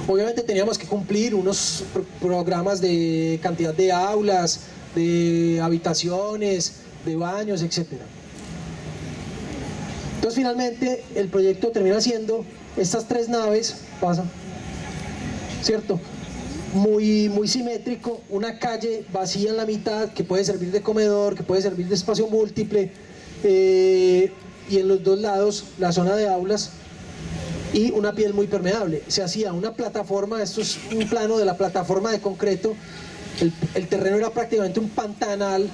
Obviamente teníamos que cumplir unos programas de cantidad de aulas, de habitaciones, de baños, etc. Entonces finalmente el proyecto termina siendo estas 3 naves, pasa, ¿cierto? Muy simétrico, una calle vacía en la mitad que puede servir de comedor, que puede servir de espacio múltiple, y en los 2 lados la zona de aulas y una piel muy permeable. Se hacía una plataforma, esto es un plano de la plataforma de concreto, el terreno era prácticamente un pantanal,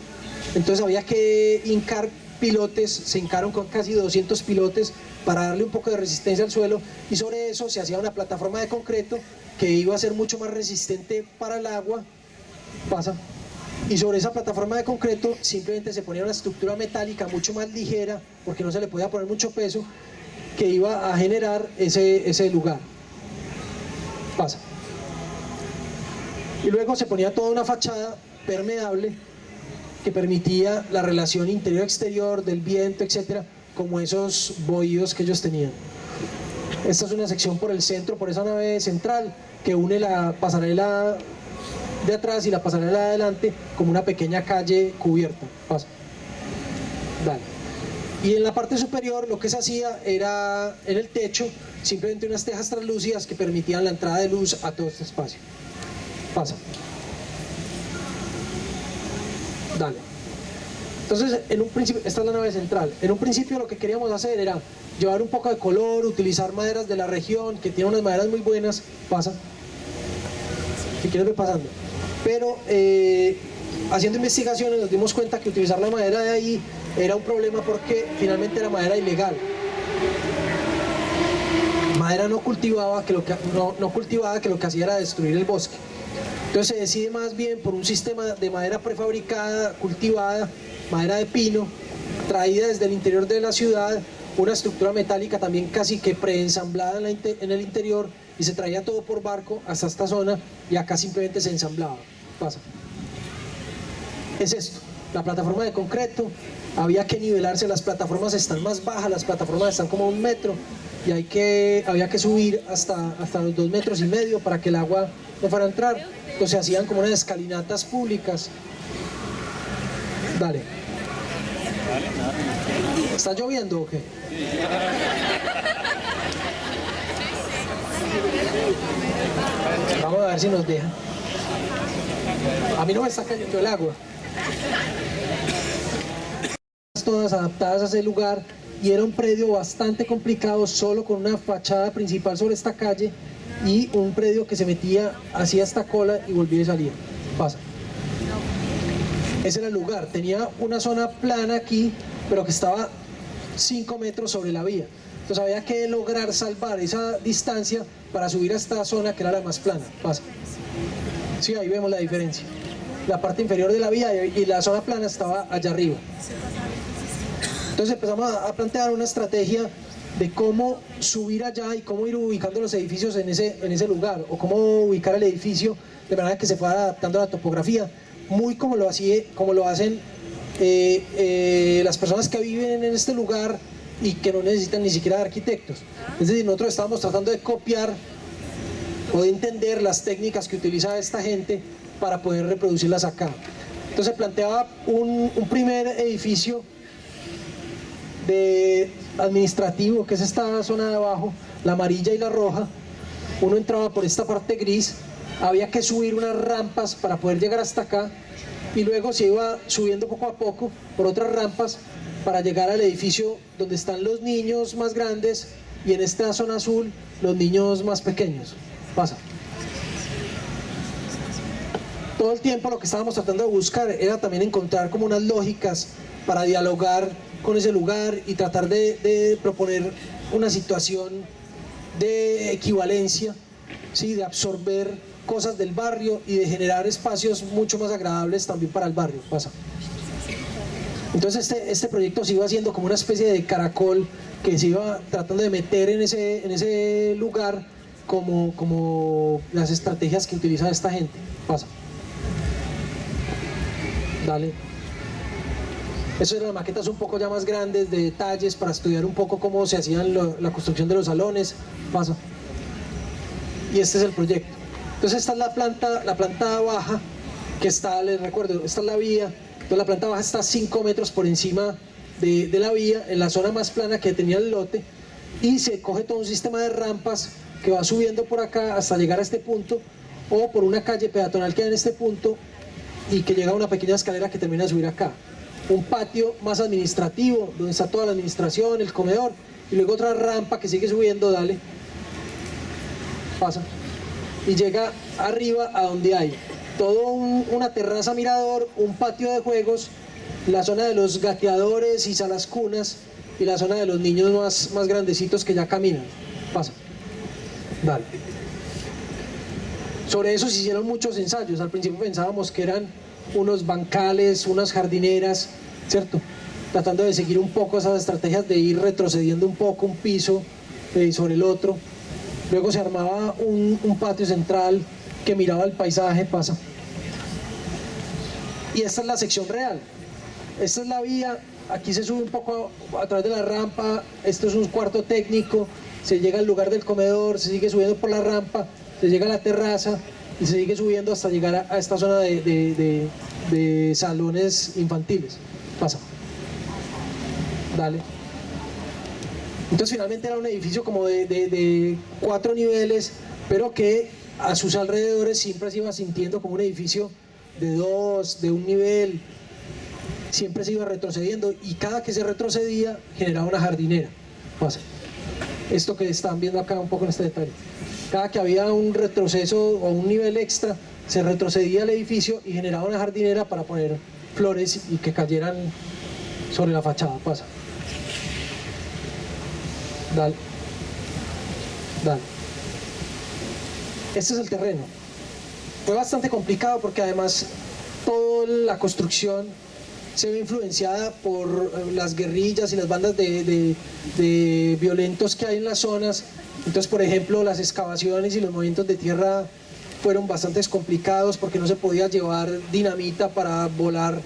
entonces había que hincar pilotes, se hincaron con casi 200 pilotes para darle un poco de resistencia al suelo, y sobre eso se hacía una plataforma de concreto que iba a ser mucho más resistente para el agua, pasa, y sobre esa plataforma de concreto simplemente se ponía una estructura metálica mucho más ligera, porque no se le podía poner mucho peso, que iba a generar ese lugar, pasa. Y luego se ponía toda una fachada permeable que permitía la relación interior-exterior, del viento, etcétera, como esos bohíos que ellos tenían. Esta es una sección por el centro, por esa nave central, que une la pasarela de atrás y la pasarela de adelante como una pequeña calle cubierta. Pasa. Dale. Y en la parte superior lo que se hacía era, en el techo, simplemente unas tejas translúcidas que permitían la entrada de luz a todo este espacio. Pasa. Dale. Entonces, en un principio, esta es la nave central. En un principio lo que queríamos hacer era llevar un poco de color, utilizar maderas de la región, que tiene unas maderas muy buenas. Pasa. Si quieres ver pasando. Pero haciendo investigaciones nos dimos cuenta que utilizar la madera de ahí era un problema porque finalmente era madera ilegal. Madera no cultivada que lo que hacía era destruir el bosque. Entonces se decide más bien por un sistema de madera prefabricada, cultivada, madera de pino, traída desde el interior de la ciudad, una estructura metálica también casi que preensamblada en el interior, y se traía todo por barco hasta esta zona y acá simplemente se ensamblaba. Pasa. Es esto, la plataforma de concreto, había que nivelarse, las plataformas están más bajas, las plataformas están como a 1 metro y había que subir hasta los 2,5 metros para que el agua no fuera a entrar. Entonces se hacían como unas escalinatas públicas. Dale. ¿Está lloviendo o qué? Vamos a ver si nos deja. A mí no me está cayendo el agua. Todas adaptadas a ese lugar, y era un predio bastante complicado, solo con una fachada principal sobre esta calle y un predio que se metía hacia esta cola y volvía y salía. Pasa. Ese era el lugar, tenía una zona plana aquí, pero que estaba 5 metros sobre la vía. Entonces había que lograr salvar esa distancia para subir a esta zona que era la más plana. Pasa. Sí, ahí vemos la diferencia. La parte inferior de la vía y la zona plana estaba allá arriba. Entonces empezamos a plantear una estrategia de cómo subir allá y cómo ir ubicando los edificios en ese lugar, o cómo ubicar el edificio de manera que se fuera adaptando a la topografía, muy como lo hacen las personas que viven en este lugar y que no necesitan ni siquiera de arquitectos. Es decir, nosotros estábamos tratando de copiar o de entender las técnicas que utiliza esta gente para poder reproducirlas acá. Entonces planteaba un primer edificio administrativo, que es esta zona de abajo, la amarilla y la roja. Uno entraba por esta parte gris, había que subir unas rampas para poder llegar hasta acá, y luego se iba subiendo poco a poco por otras rampas para llegar al edificio donde están los niños más grandes, y en esta zona azul los niños más pequeños. Pasa. Todo el tiempo lo que estábamos tratando de buscar era también encontrar como unas lógicas para dialogar con ese lugar y tratar de proponer una situación de equivalencia, ¿sí? De absorber cosas del barrio y de generar espacios mucho más agradables también para el barrio. Pasa. Entonces este proyecto se iba haciendo como una especie de caracol que se iba tratando de meter en ese lugar como las estrategias que utiliza esta gente. Pasa. Dale. Eso eran maquetas un poco ya más grandes, de detalles, para estudiar un poco cómo se hacían la construcción de los salones. Pasa. Y este es el proyecto. Entonces esta es la planta baja, que está, les recuerdo, esta es la vía. Entonces la planta baja está 5 metros por encima de la vía, en la zona más plana que tenía el lote, y se coge todo un sistema de rampas que va subiendo por acá hasta llegar a este punto, o por una calle peatonal que hay en este punto y que llega a una pequeña escalera que termina de subir acá. Un patio más administrativo, donde está toda la administración, el comedor, y luego otra rampa que sigue subiendo, dale, pasa, y llega arriba a donde hay todo una terraza mirador, un patio de juegos, la zona de los gateadores y salas cunas, y la zona de los niños más grandecitos que ya caminan. Pasa. Dale. Sobre eso se hicieron muchos ensayos. Al principio pensábamos que eran unos bancales, unas jardineras, ¿cierto? Tratando de seguir un poco esas estrategias de ir retrocediendo un poco un piso sobre el otro. Luego se armaba un patio central que miraba el paisaje, pasa. Y esta es la sección real. Esta es la vía, aquí se sube un poco a través de la rampa, esto es un cuarto técnico, se llega al lugar del comedor, se sigue subiendo por la rampa, se llega a la terraza y se sigue subiendo hasta llegar a esta zona de salones infantiles. Pasa. Dale. Entonces finalmente era un edificio como de 4 niveles, pero que a sus alrededores siempre se iba sintiendo como un edificio de 2, de un nivel. Siempre se iba retrocediendo y cada que se retrocedía generaba una jardinera. Pasa. Esto que están viendo acá un poco en este detalle. Cada que había un retroceso o un nivel extra, se retrocedía el edificio y generaba una jardinera para poner flores y que cayeran sobre la fachada. Pasa. Dale. Dale. Este es el terreno. Fue bastante complicado porque además toda la construcción se ve influenciada por las guerrillas y las bandas de violentos que hay en las zonas. Entonces, por ejemplo, las excavaciones y los movimientos de tierra fueron bastante complicados porque no se podía llevar dinamita para volar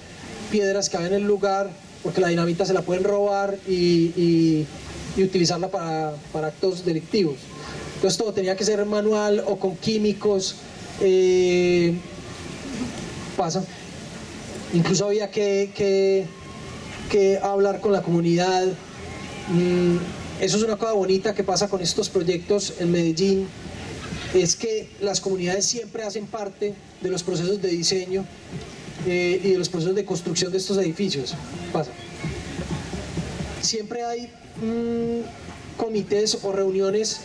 piedras que había en el lugar, porque la dinamita se la pueden robar y utilizarla para actos delictivos. Entonces todo tenía que ser manual o con químicos. Pasa. Incluso había que hablar con la comunidad. Eso es una cosa bonita que pasa con estos proyectos en Medellín, es que las comunidades siempre hacen parte de los procesos de diseño y de los procesos de construcción de estos edificios. Pasa. Siempre hay comités o reuniones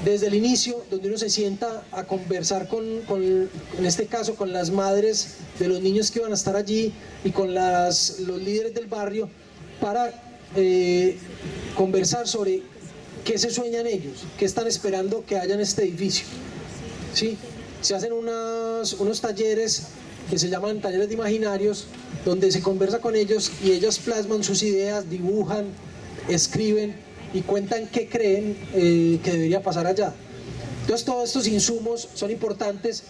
desde el inicio, donde uno se sienta a conversar en este caso, con las madres de los niños que iban a estar allí y con los líderes del barrio para conversar sobre qué se sueñan ellos, qué están esperando que haya en este edificio. ¿Sí? Se hacen unos talleres que se llaman talleres de imaginarios, donde se conversa con ellos y ellos plasman sus ideas, dibujan, escriben y cuentan qué creen que debería pasar allá. Entonces todos estos insumos son importantes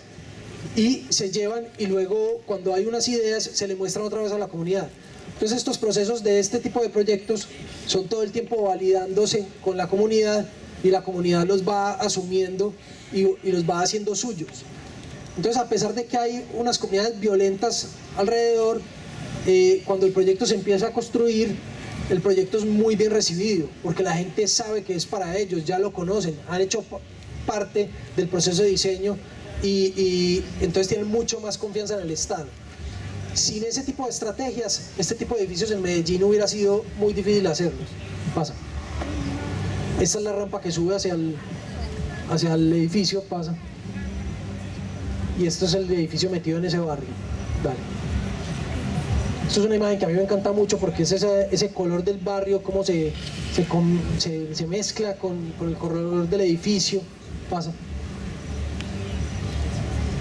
y se llevan, y luego cuando hay unas ideas se le muestran otra vez a la comunidad. Entonces estos procesos de este tipo de proyectos son todo el tiempo validándose con la comunidad y la comunidad los va asumiendo y los va haciendo suyos. Entonces, a pesar de que hay unas comunidades violentas alrededor, cuando el proyecto se empieza a construir, el proyecto es muy bien recibido, porque la gente sabe que es para ellos, ya lo conocen, han hecho parte del proceso de diseño y entonces tienen mucho más confianza en el Estado. Sin ese tipo de estrategias, este tipo de edificios en Medellín hubiera sido muy difícil hacerlos. Pasa. Esta es la rampa que sube hacia el edificio, pasa. Y esto es el edificio metido en ese barrio. Dale. Esto es una imagen que a mí me encanta mucho porque es ese color del barrio, cómo se mezcla con el color del edificio. Pasa.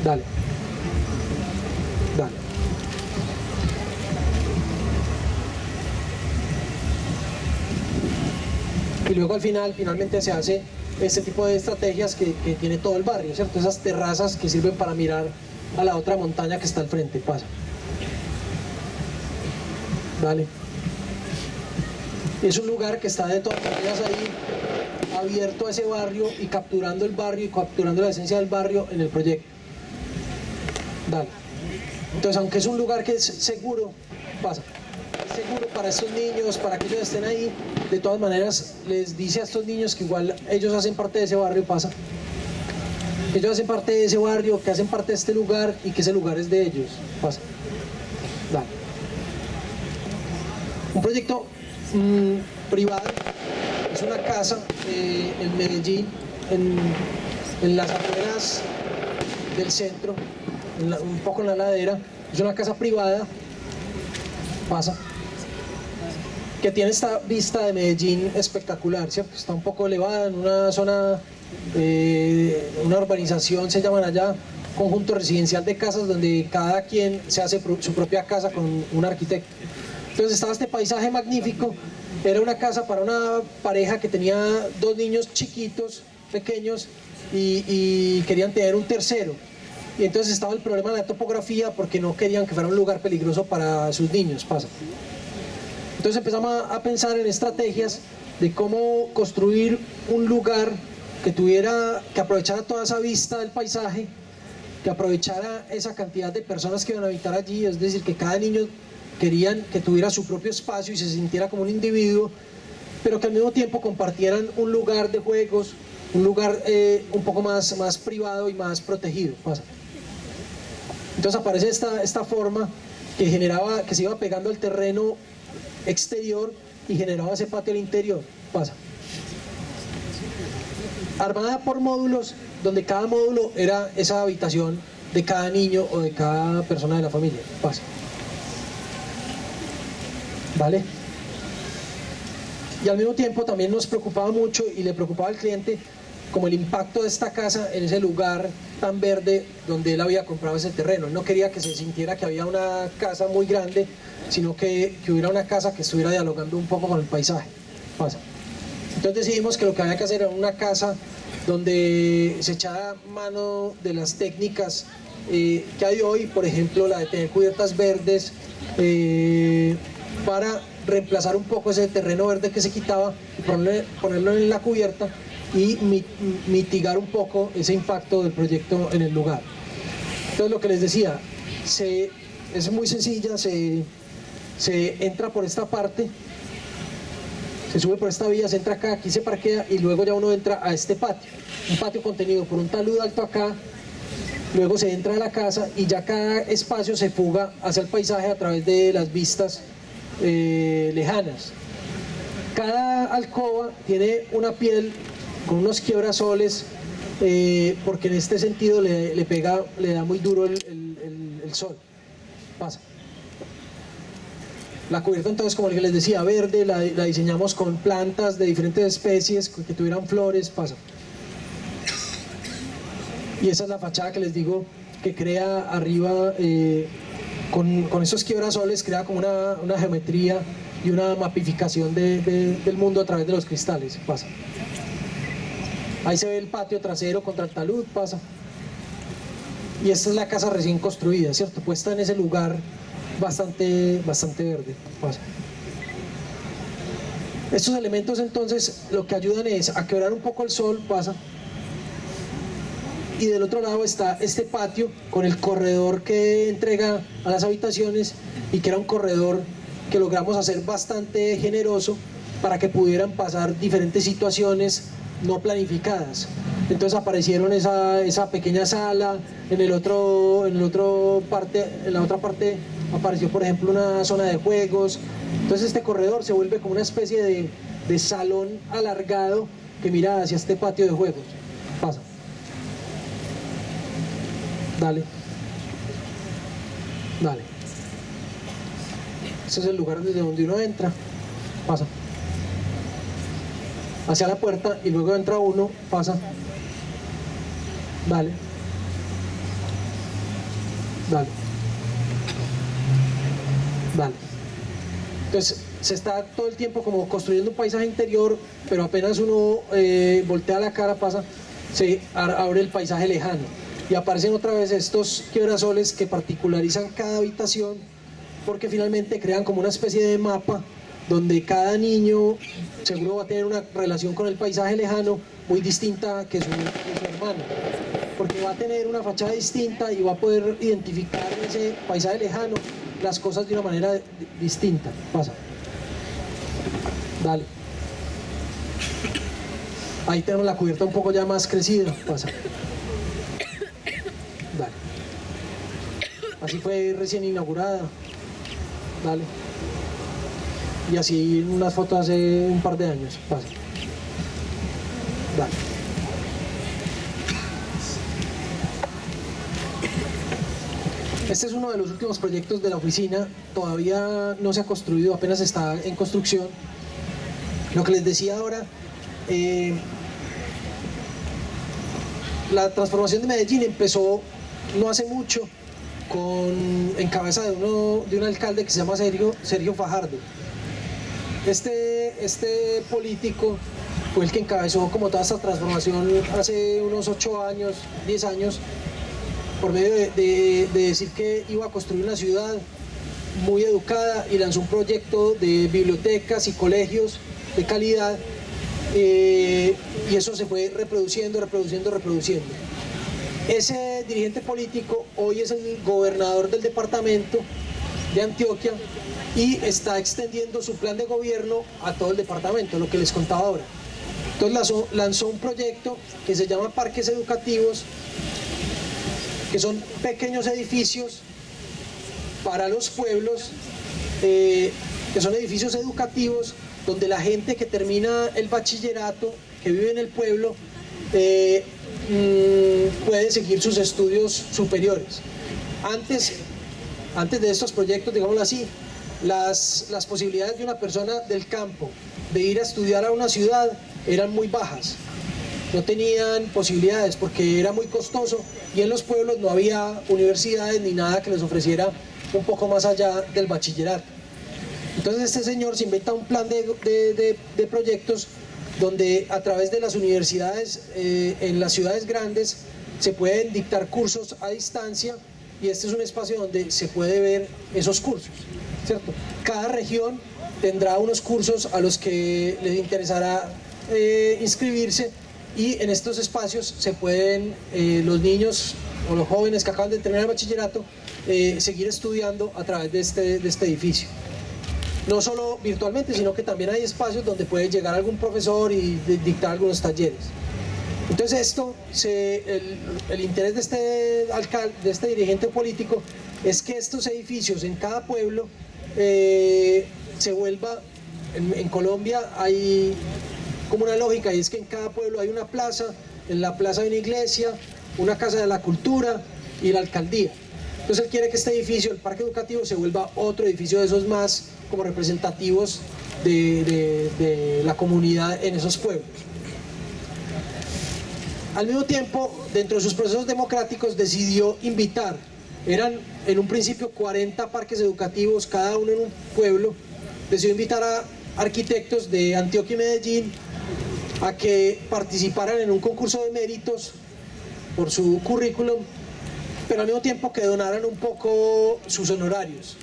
Dale. Dale. Y luego finalmente se hace este tipo de estrategias que tiene todo el barrio, ¿cierto? Esas terrazas que sirven para mirar a la otra montaña que está al frente. Pasa. Dale. Es un lugar que está de todas maneras ahí, abierto a ese barrio y capturando el barrio y capturando la esencia del barrio en el proyecto. Dale. Entonces, aunque es un lugar que es seguro, pasa. seguro para estos niños, para que ellos estén ahí. De todas maneras, les dice a estos niños que igual ellos hacen parte de ese barrio, pasa. Ellos hacen parte de ese barrio, que hacen parte de este lugar y que ese lugar es de ellos, pasa. Dale. Un proyecto privado, es una casa en Medellín, en las afueras del centro, un poco en la ladera. Es una casa privada, pasa, que tiene esta vista de Medellín espectacular, ¿cierto? Está un poco elevada en una zona, una urbanización, se llaman allá, conjunto residencial de casas donde cada quien se hace su propia casa con un arquitecto. Entonces estaba este paisaje magnífico, era una casa para una pareja que tenía 2 niños chiquitos, pequeños, y querían tener un tercero. Y entonces estaba el problema de la topografía porque no querían que fuera un lugar peligroso para sus niños, pasa. Entonces empezamos a pensar en estrategias de cómo construir un lugar que aprovechara toda esa vista del paisaje, que aprovechara esa cantidad de personas que iban a habitar allí, es decir, que cada niño querían que tuviera su propio espacio y se sintiera como un individuo, pero que al mismo tiempo compartieran un lugar de juegos, un lugar un poco más privado y más protegido, pasa. Entonces aparece esta forma que se iba pegando al terreno exterior y generaba ese patio al interior, pasa. Armada por módulos, donde cada módulo era esa habitación de cada niño o de cada persona de la familia, pasa. ¿Vale? Y al mismo tiempo también nos preocupaba mucho y le preocupaba al cliente como el impacto de esta casa en ese lugar tan verde donde él había comprado ese terreno. Él no quería que se sintiera que había una casa muy grande, sino que hubiera una casa que estuviera dialogando un poco con el paisaje. Pasa. Entonces decidimos que lo que había que hacer era una casa donde se echara mano de las técnicas que hay hoy, por ejemplo la de tener cubiertas verdes, para reemplazar un poco ese terreno verde que se quitaba y ponerlo en la cubierta y mitigar un poco ese impacto del proyecto en el lugar. Entonces lo que les decía, es muy sencilla, se entra por esta parte, se sube por esta vía, se entra acá, aquí se parquea y luego ya uno entra a este patio, un patio contenido por un talud alto acá, luego se entra a la casa y ya cada espacio se fuga hacia el paisaje a través de las vistas lejanas. Cada alcoba tiene una piel con unos quiebrasoles, porque en este sentido le da muy duro el sol, pasa. La cubierta entonces, como les decía, verde, la diseñamos con plantas de diferentes especies que tuvieran flores, pasa. Y esa es la fachada que les digo que crea arriba, con esos quiebrasoles crea como una geometría y una mapificación del mundo a través de los cristales, pasa. Ahí se ve el patio trasero contra el talud, pasa. Y esta es la casa recién construida, ¿cierto? Puesta en ese lugar bastante verde, pasa. Estos elementos entonces lo que ayudan es a quebrar un poco el sol, pasa. Y del otro lado está este patio con el corredor que entrega a las habitaciones y que era un corredor que logramos hacer bastante generoso para que pudieran pasar diferentes situaciones no planificadas. Entonces aparecieron esa pequeña sala, en la otra parte apareció por ejemplo una zona de juegos. Entonces este corredor se vuelve como una especie de salón alargado que mira hacia este patio de juegos. Pasa. Dale. Este es el lugar desde donde uno entra. Pasa. Hacia la puerta y luego entra uno, pasa. Dale. Entonces se está todo el tiempo como construyendo un paisaje interior, pero apenas uno voltea la cara, pasa, se abre el paisaje lejano y aparecen otra vez estos quiebrasoles que particularizan cada habitación, porque finalmente crean como una especie de mapa donde cada niño seguro va a tener una relación con el paisaje lejano muy distinta que su hermano. porque va a tener una fachada distinta y va a poder identificar en ese paisaje lejano las cosas de una manera distinta. Pasa. Dale. Ahí tenemos la cubierta un poco ya más crecida. Pasa. Dale. Así fue recién inaugurada. Dale. Y así en unas fotos hace un par de años. Pasa. Dale. Este es uno de los últimos proyectos de la oficina. Todavía no se ha construido, apenas está en construcción. Lo que les decía ahora, la transformación de Medellín empezó no hace mucho en cabeza de un alcalde que se llama Sergio Fajardo. Este político fue el que encabezó como toda esta transformación hace unos 8 años, 10 años, por medio de decir que iba a construir una ciudad muy educada y lanzó un proyecto de bibliotecas y colegios de calidad, y eso se fue reproduciendo. Ese dirigente político hoy es el gobernador del departamento de Antioquia y está extendiendo su plan de gobierno a todo el departamento, lo que les contaba ahora. Entonces lanzó un proyecto que se llama Parques Educativos, que son pequeños edificios para los pueblos, que son edificios educativos donde la gente que termina el bachillerato, que vive en el pueblo, puede seguir sus estudios superiores. Antes de estos proyectos, digámoslo así, las posibilidades de una persona del campo de ir a estudiar a una ciudad eran muy bajas. No tenían posibilidades porque era muy costoso y en los pueblos no había universidades ni nada que les ofreciera un poco más allá del bachillerato. Entonces este señor se inventa un plan de proyectos donde a través de las universidades en las ciudades grandes se pueden dictar cursos a distancia y este es un espacio donde se puede ver esos cursos, ¿cierto? Cada región tendrá unos cursos a los que les interesará inscribirse y en estos espacios se pueden los niños o los jóvenes que acaban de terminar el bachillerato seguir estudiando a través de este edificio. No solo virtualmente, sino que también hay espacios donde puede llegar algún profesor y dictar algunos talleres. Entonces el interés de este alcalde, de este dirigente político, es que estos edificios en cada pueblo se vuelva, en Colombia hay como una lógica y es que en cada pueblo hay una plaza, en la plaza hay una iglesia, una casa de la cultura y la alcaldía. Entonces él quiere que este edificio, el parque educativo, se vuelva otro edificio de esos más como representativos de la comunidad en esos pueblos. Al mismo tiempo, dentro de sus procesos democráticos decidió invitar, eran en un principio 40 parques educativos, cada uno en un pueblo, decidió invitar a arquitectos de Antioquia y Medellín a que participaran en un concurso de méritos por su currículum, pero al mismo tiempo que donaran un poco sus honorarios,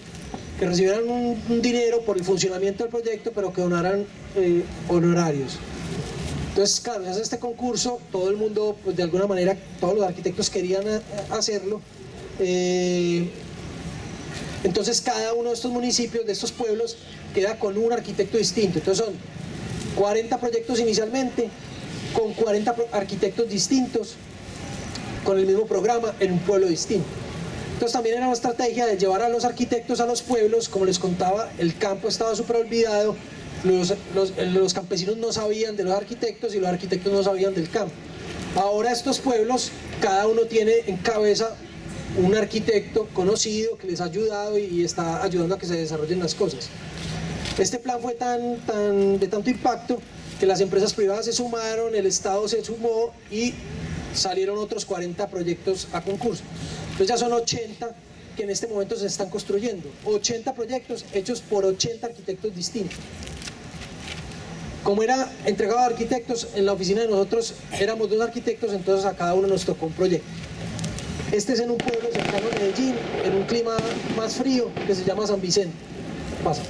que recibieran un dinero por el funcionamiento del proyecto, pero que donaran honorarios. Entonces, claro, se hace este concurso, todo el mundo, pues de alguna manera, todos los arquitectos querían hacerlo. Entonces, cada uno de estos municipios, de estos pueblos, queda con un arquitecto distinto. Entonces, son 40 proyectos inicialmente, con 40 arquitectos distintos, con el mismo programa, en un pueblo distinto. Entonces, también era una estrategia de llevar a los arquitectos a los pueblos. Como les contaba, el campo estaba súper olvidado. Los campesinos no sabían de los arquitectos y los arquitectos no sabían del campo. Ahora estos pueblos, cada uno tiene en cabeza un arquitecto conocido que les ha ayudado y está ayudando a que se desarrollen las cosas. Este plan fue de tanto impacto que las empresas privadas se sumaron, el Estado se sumó y salieron otros 40 proyectos a concurso. Entonces ya son 80 que en este momento se están construyendo. 80 proyectos hechos por 80 arquitectos distintos. Como era entregado a arquitectos, en la oficina de nosotros éramos 2 arquitectos, entonces a cada uno nos tocó un proyecto. Este es en un pueblo cercano a Medellín, en un clima más frío, que se llama San Vicente. Pasa.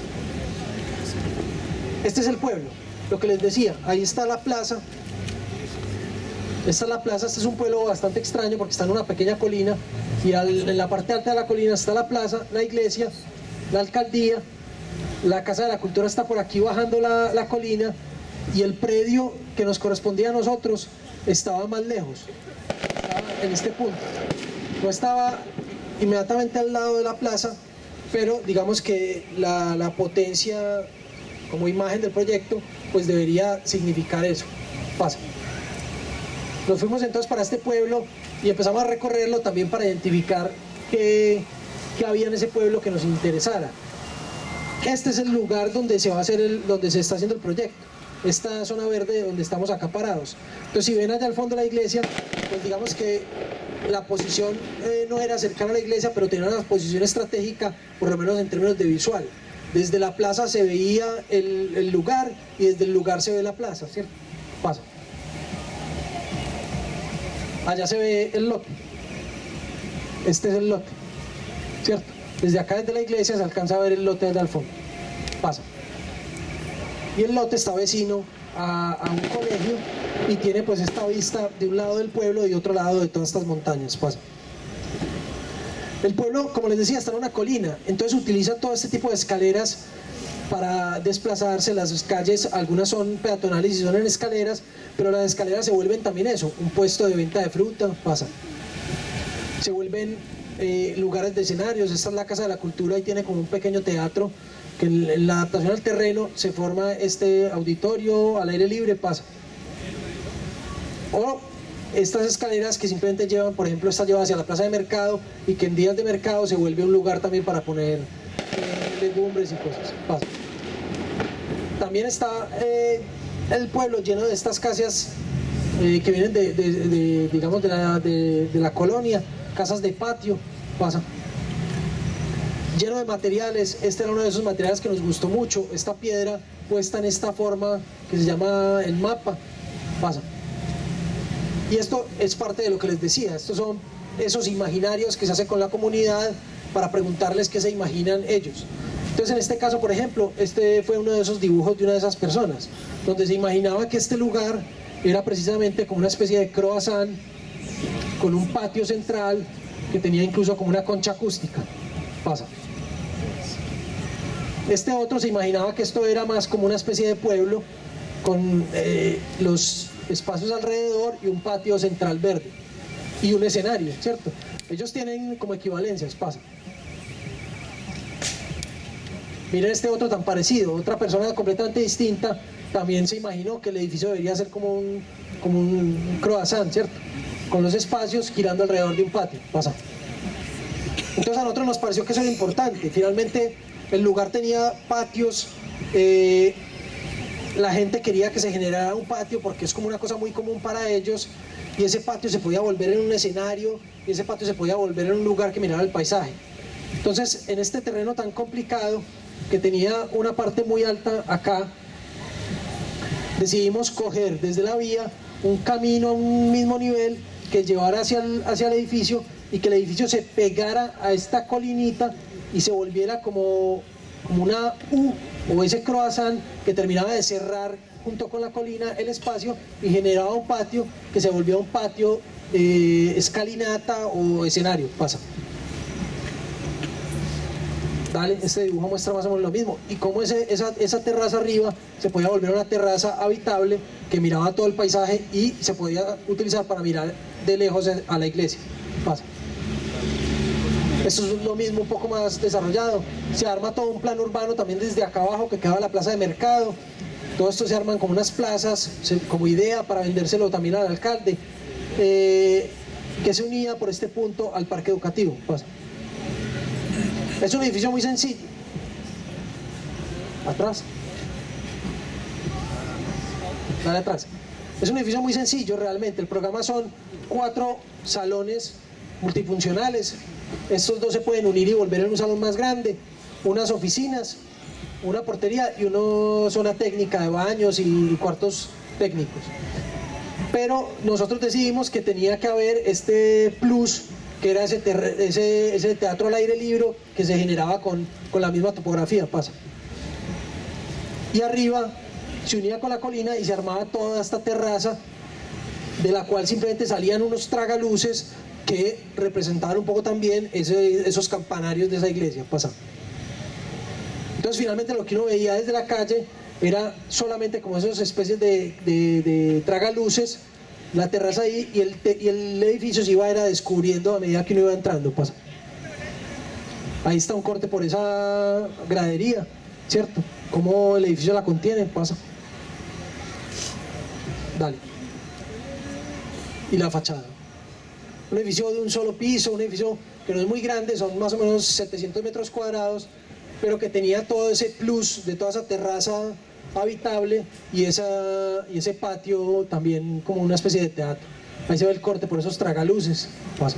Este es el pueblo, lo que les decía, ahí está la plaza. Esta es la plaza, este es un pueblo bastante extraño porque está en una pequeña colina y en la parte alta de la colina está la plaza, la iglesia, la alcaldía, la Casa de la Cultura está por aquí bajando la colina y el predio que nos correspondía a nosotros estaba más lejos, estaba en este punto. No estaba inmediatamente al lado de la plaza, pero digamos que la potencia como imagen del proyecto pues debería significar eso. Pasa. Nos fuimos entonces para este pueblo y empezamos a recorrerlo también para identificar qué había en ese pueblo que nos interesara. Este es el lugar donde se va a hacer donde se está haciendo el proyecto, esta zona verde donde estamos acá parados. Entonces si ven allá al fondo de la iglesia, pues digamos que la posición no era cercana a la iglesia, pero tenía una posición estratégica, por lo menos en términos de visual. Desde la plaza se veía el lugar y desde el lugar se ve la plaza, ¿cierto? Pasa. Allá se ve el lote. Este es el lote, ¿cierto? Desde acá, desde la iglesia, se alcanza a ver el lote desde al fondo. Pasa. Y el lote está vecino a un colegio y tiene pues esta vista de un lado del pueblo y de otro lado de todas estas montañas. Pasa. El pueblo, como les decía, está en una colina, entonces utiliza todo este tipo de escaleras para desplazarse. Las calles, algunas son peatonales y son en escaleras, pero las escaleras se vuelven también eso, un puesto de venta de fruta, pasa. Se vuelven lugares de escenarios. Esta es la Casa de la Cultura y tiene como un pequeño teatro que en la adaptación al terreno se forma este auditorio al aire libre, pasa. O estas escaleras que simplemente llevan, por ejemplo, esta lleva hacia la plaza de mercado y que en días de mercado se vuelve un lugar también para poner legumbres y cosas. Pasa. También está el pueblo lleno de estas casas que vienen digamos de la colonia, casas de patio, pasa. Lleno de materiales. Este era uno de esos materiales que nos gustó mucho, esta piedra puesta en esta forma que se llama el mapa, pasa. Y esto es parte de lo que les decía, estos son esos imaginarios que se hacen con la comunidad para preguntarles qué se imaginan ellos. Entonces en este caso, por ejemplo, este fue uno de esos dibujos de una de esas personas, donde se imaginaba que este lugar era precisamente como una especie de croissant, con un patio central que tenía incluso como una concha acústica. Pasa. Este otro se imaginaba que esto era más como una especie de pueblo, con los espacios alrededor y un patio central verde y un escenario, ¿cierto? Ellos tienen como equivalencias, pasa. Miren este otro tan parecido, otra persona completamente distinta también se imaginó que el edificio debería ser como un croissant, ¿cierto? Con los espacios girando alrededor de un patio, pasa. Entonces a nosotros nos pareció que eso era importante. Finalmente el lugar tenía patios, la gente quería que se generara un patio porque es como una cosa muy común para ellos, y ese patio se podía volver en un escenario y ese patio se podía volver en un lugar que mirara el paisaje. Entonces en este terreno tan complicado que tenía una parte muy alta acá, decidimos coger desde la vía un camino a un mismo nivel que llevara hacia el edificio y que el edificio se pegara a esta colinita y se volviera como una U o ese croissant que terminaba de cerrar junto con la colina el espacio y generaba un patio que se volvía un patio escalinata o escenario, pasa. Dale, este dibujo muestra más o menos lo mismo y cómo esa terraza arriba se podía volver una terraza habitable que miraba todo el paisaje y se podía utilizar para mirar de lejos a la iglesia, pasa. Esto es lo mismo, un poco más desarrollado. Se arma todo un plan urbano también desde acá abajo que queda la plaza de mercado. Todo esto se arman como unas plazas, como idea para vendérselo también al alcalde, que se unía por este punto al parque educativo. Pasa. Es un edificio muy sencillo. Atrás. Dale atrás. Es un edificio muy sencillo realmente. El programa son 4 salones multifuncionales. Estos 2 se pueden unir y volver en un salón más grande, unas oficinas, una portería y una zona técnica de baños y cuartos técnicos. Pero nosotros decidimos que tenía que haber este plus, que era ese teatro al aire libre que se generaba con la misma topografía, pasa. Y arriba se unía con la colina y se armaba toda esta terraza de la cual simplemente salían unos tragaluces que representaban un poco también esos campanarios de esa iglesia. Pasa. Entonces finalmente lo que uno veía desde la calle era solamente como esas especies de tragaluces, la terraza ahí, y el edificio se iba descubriendo a medida que uno iba entrando. Pasa. Ahí está un corte por esa gradería, ¿cierto? Cómo el edificio la contiene. Pasa. Dale. Y la fachada. Un edificio de un solo piso, un edificio que no es muy grande, son más o menos 700 metros cuadrados, pero que tenía todo ese plus de toda esa terraza habitable y ese patio también como una especie de teatro. Ahí se ve el corte por esos tragaluces. Pasa.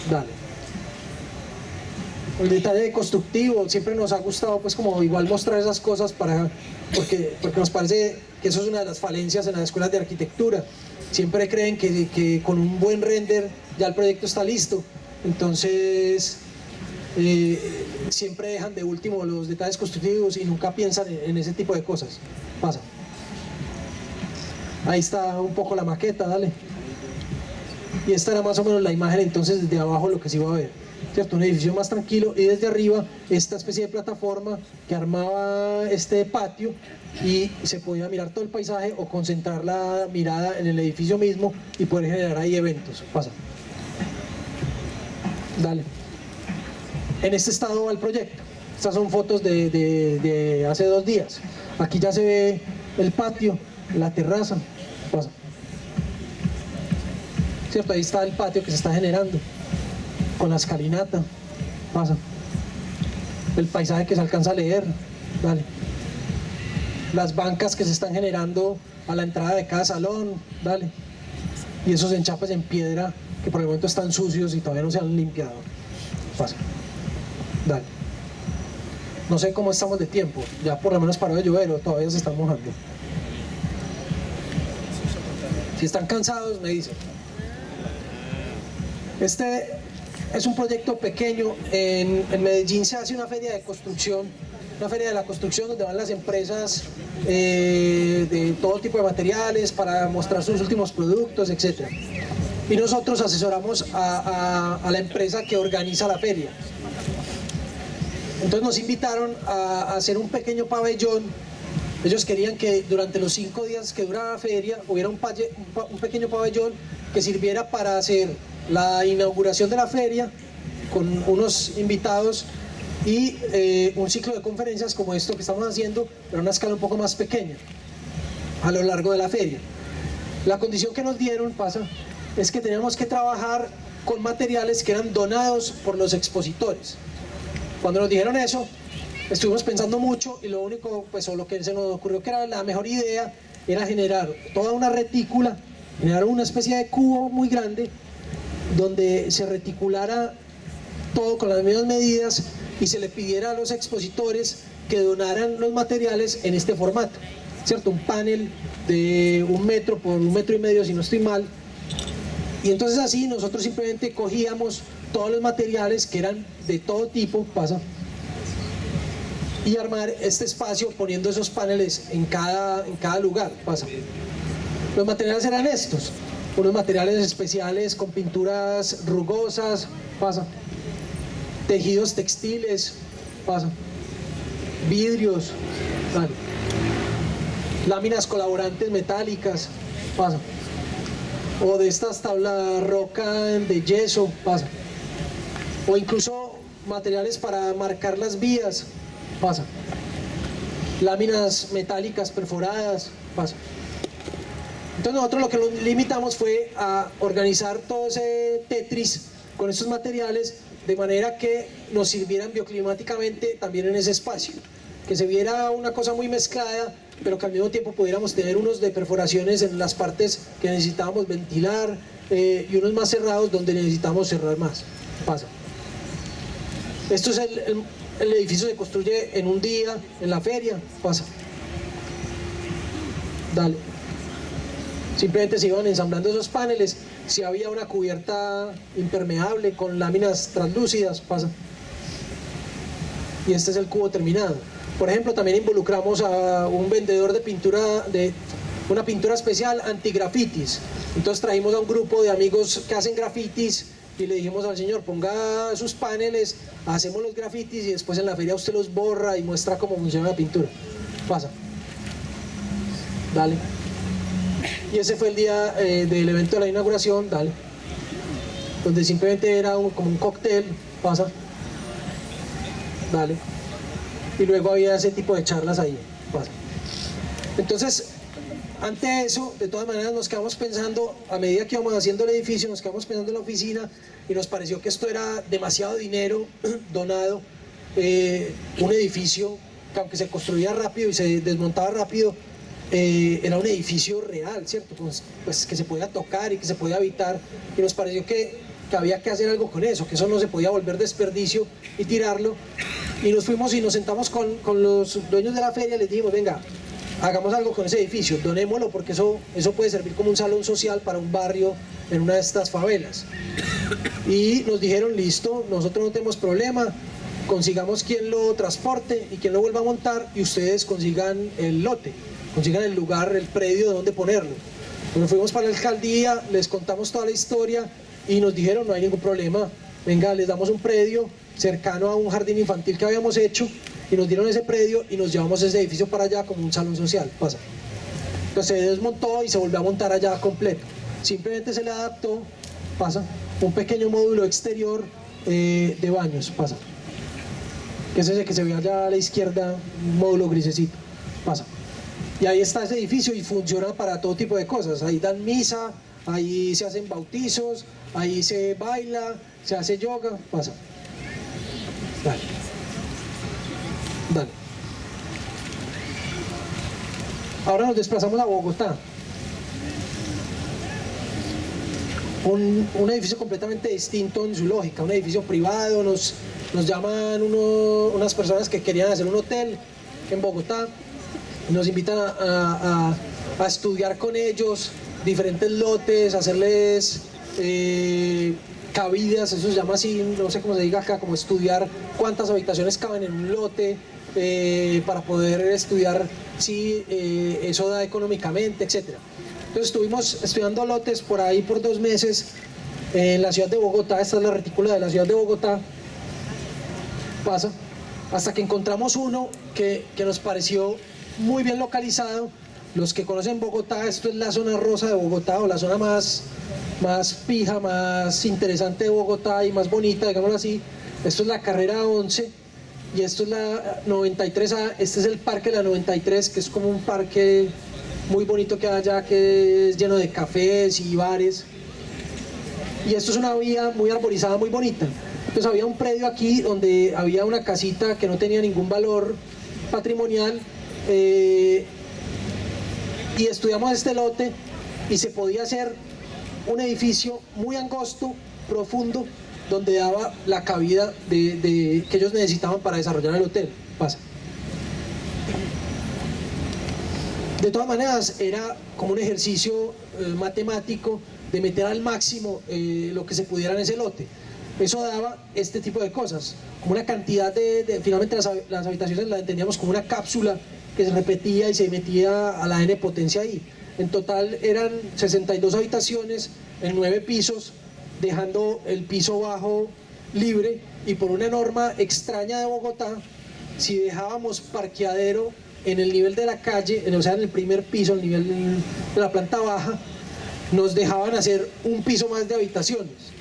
Dale. El detalle constructivo, siempre nos ha gustado pues como igual mostrar esas cosas porque nos parece que eso es una de las falencias en las escuelas de arquitectura. Siempre creen que con un buen render ya el proyecto está listo, entonces siempre dejan de último los detalles constructivos y nunca piensan en ese tipo de cosas. Pasa. Ahí está un poco la maqueta, dale. Y esta era más o menos la imagen entonces desde abajo lo que se iba a ver, ¿cierto? Un edificio más tranquilo, y desde arriba esta especie de plataforma que armaba este patio, y se podía mirar todo el paisaje o concentrar la mirada en el edificio mismo y poder generar ahí eventos. Pasa. Dale. En este estado va el proyecto. Estas son fotos de hace 2 días. Aquí ya se ve el patio, la terraza. Pasa. ¿Cierto? Ahí está el patio que se está generando con la escalinata. Pasa. El paisaje que se alcanza a leer. Dale. Las bancas que se están generando a la entrada de cada salón. Dale. Y esos enchapes en piedra que por el momento están sucios y todavía no se han limpiado. Pasa. Dale. No sé cómo estamos de tiempo. Ya por lo menos paró de llover o todavía se están mojando. Si están cansados me dicen. Este es un proyecto pequeño. En Medellín se hace una feria de construcción, una feria de la construcción donde van las empresas de todo tipo de materiales para mostrar sus últimos productos, etc. Y nosotros asesoramos a la empresa que organiza la feria. Entonces nos invitaron a hacer un pequeño pabellón. Ellos querían que durante los 5 días que dura la feria hubiera un pequeño pabellón que sirviera para hacer la inauguración de la feria con unos invitados y un ciclo de conferencias como esto que estamos haciendo, pero a una escala un poco más pequeña a lo largo de la feria. La condición que nos dieron, es que teníamos que trabajar con materiales que eran donados por los expositores. Cuando nos dijeron eso, estuvimos pensando mucho y lo único, o lo que se nos ocurrió que era la mejor idea, era generar toda una retícula, generar una especie de cubo muy grande donde se reticulara todo con las mismas medidas y se le pidiera a los expositores que donaran los materiales en este formato, ¿cierto? Un panel de 1 metro por 1,5 metros, si no estoy mal. Y entonces así nosotros simplemente cogíamos todos los materiales que eran de todo tipo, y armar este espacio poniendo esos paneles en cada lugar, Los materiales eran estos, unos materiales especiales con pinturas rugosas, tejidos textiles, vidrios, láminas colaborantes metálicas, o de estas tablas roca de yeso, o incluso materiales para marcar las vías, láminas metálicas perforadas, Entonces nosotros lo que nos limitamos fue a organizar todo ese Tetris con estos materiales de manera que nos sirvieran bioclimáticamente también en ese espacio, que se viera una cosa muy mezclada, pero que al mismo tiempo pudiéramos tener unos de perforaciones en las partes que necesitábamos ventilar y unos más cerrados donde necesitamos cerrar más. Esto es el edificio se construye en un día, en la feria, Dale. Simplemente se iban ensamblando esos paneles, si había una cubierta impermeable con láminas translúcidas, Y este es el cubo terminado. Por ejemplo, también involucramos a un vendedor de pintura, una pintura especial anti-grafitis. Entonces trajimos a un grupo de amigos que hacen grafitis y le dijimos al señor, ponga sus paneles, hacemos los grafitis y después en la feria usted los borra y muestra cómo funciona la pintura. Pasa. Dale. Y ese fue el día del evento de la inauguración, dale. Donde simplemente era como un cóctel, pasa. Dale. Y luego había ese tipo de charlas ahí, pasa. Entonces, ante eso, de todas maneras nos quedamos pensando, a medida que íbamos haciendo el edificio, nos quedamos pensando en la oficina y nos pareció que esto era demasiado dinero donado, un edificio que aunque se construía rápido y se desmontaba rápido, era un edificio real, ¿cierto? Pues que se podía tocar y que se podía habitar, y nos pareció que había que hacer algo con eso, que eso no se podía volver desperdicio y tirarlo, y nos fuimos y nos sentamos con los dueños de la feria y les dijimos, venga, hagamos algo con ese edificio, donémoslo porque eso puede servir como un salón social para un barrio en una de estas favelas. Y nos dijeron, listo, nosotros no tenemos problema, consigamos quien lo transporte y quien lo vuelva a montar y ustedes consigan el lote, consigan el lugar, el predio de donde ponerlo. Nos fuimos para la alcaldía, les contamos toda la historia y nos dijeron, no hay ningún problema, venga, les damos un predio cercano a un jardín infantil que habíamos hecho, y nos dieron ese predio y nos llevamos ese edificio para allá como un salón social, pasa. Entonces se desmontó y se volvió a montar allá completo. Simplemente se le adaptó, pasa, un pequeño módulo exterior de baños, pasa. Que es ese que se ve allá a la izquierda, un módulo grisecito, pasa. Y ahí está ese edificio y funciona para todo tipo de cosas. Ahí dan misa, ahí se hacen bautizos, ahí se baila, se hace yoga, pasa. Dale. Dale. Ahora nos desplazamos a Bogotá. Un edificio completamente distinto en su lógica, un edificio privado. Nos llaman unas personas que querían hacer un hotel en Bogotá. Nos invitan a estudiar con ellos diferentes lotes, hacerles cabidas, eso se llama así, no sé cómo se diga acá, como estudiar cuántas habitaciones caben en un lote, para poder estudiar si eso da económicamente, etc. Entonces estuvimos estudiando lotes por ahí por 2 meses en la ciudad de Bogotá. Esta es la retícula de la ciudad de Bogotá, pasa, hasta que encontramos uno que nos pareció muy bien localizado. Los que conocen Bogotá, esto es la zona rosa de Bogotá, o la zona más pija, más interesante de Bogotá y más bonita, digámoslo así. Esto es la carrera 11 y esto es la 93A. Este es el parque de la 93, que es como un parque muy bonito que hay allá, que es lleno de cafés y bares. Y esto es una vía muy arborizada, muy bonita. Entonces había un predio aquí donde había una casita que no tenía ningún valor patrimonial, y estudiamos este lote y se podía hacer un edificio muy angosto, profundo, donde daba la cabida que ellos necesitaban para desarrollar el hotel. Pasa. De todas maneras, era como un ejercicio matemático de meter al máximo lo que se pudiera en ese lote. Eso daba este tipo de cosas, como una cantidad finalmente las habitaciones las entendíamos como una cápsula que se repetía y se metía a la n potencia ahí. En total eran 62 habitaciones en 9 pisos, dejando el piso bajo libre, y por una norma extraña de Bogotá, si dejábamos parqueadero en el nivel de la calle, o sea en el primer piso, el nivel de la planta baja, nos dejaban hacer un piso más de habitaciones.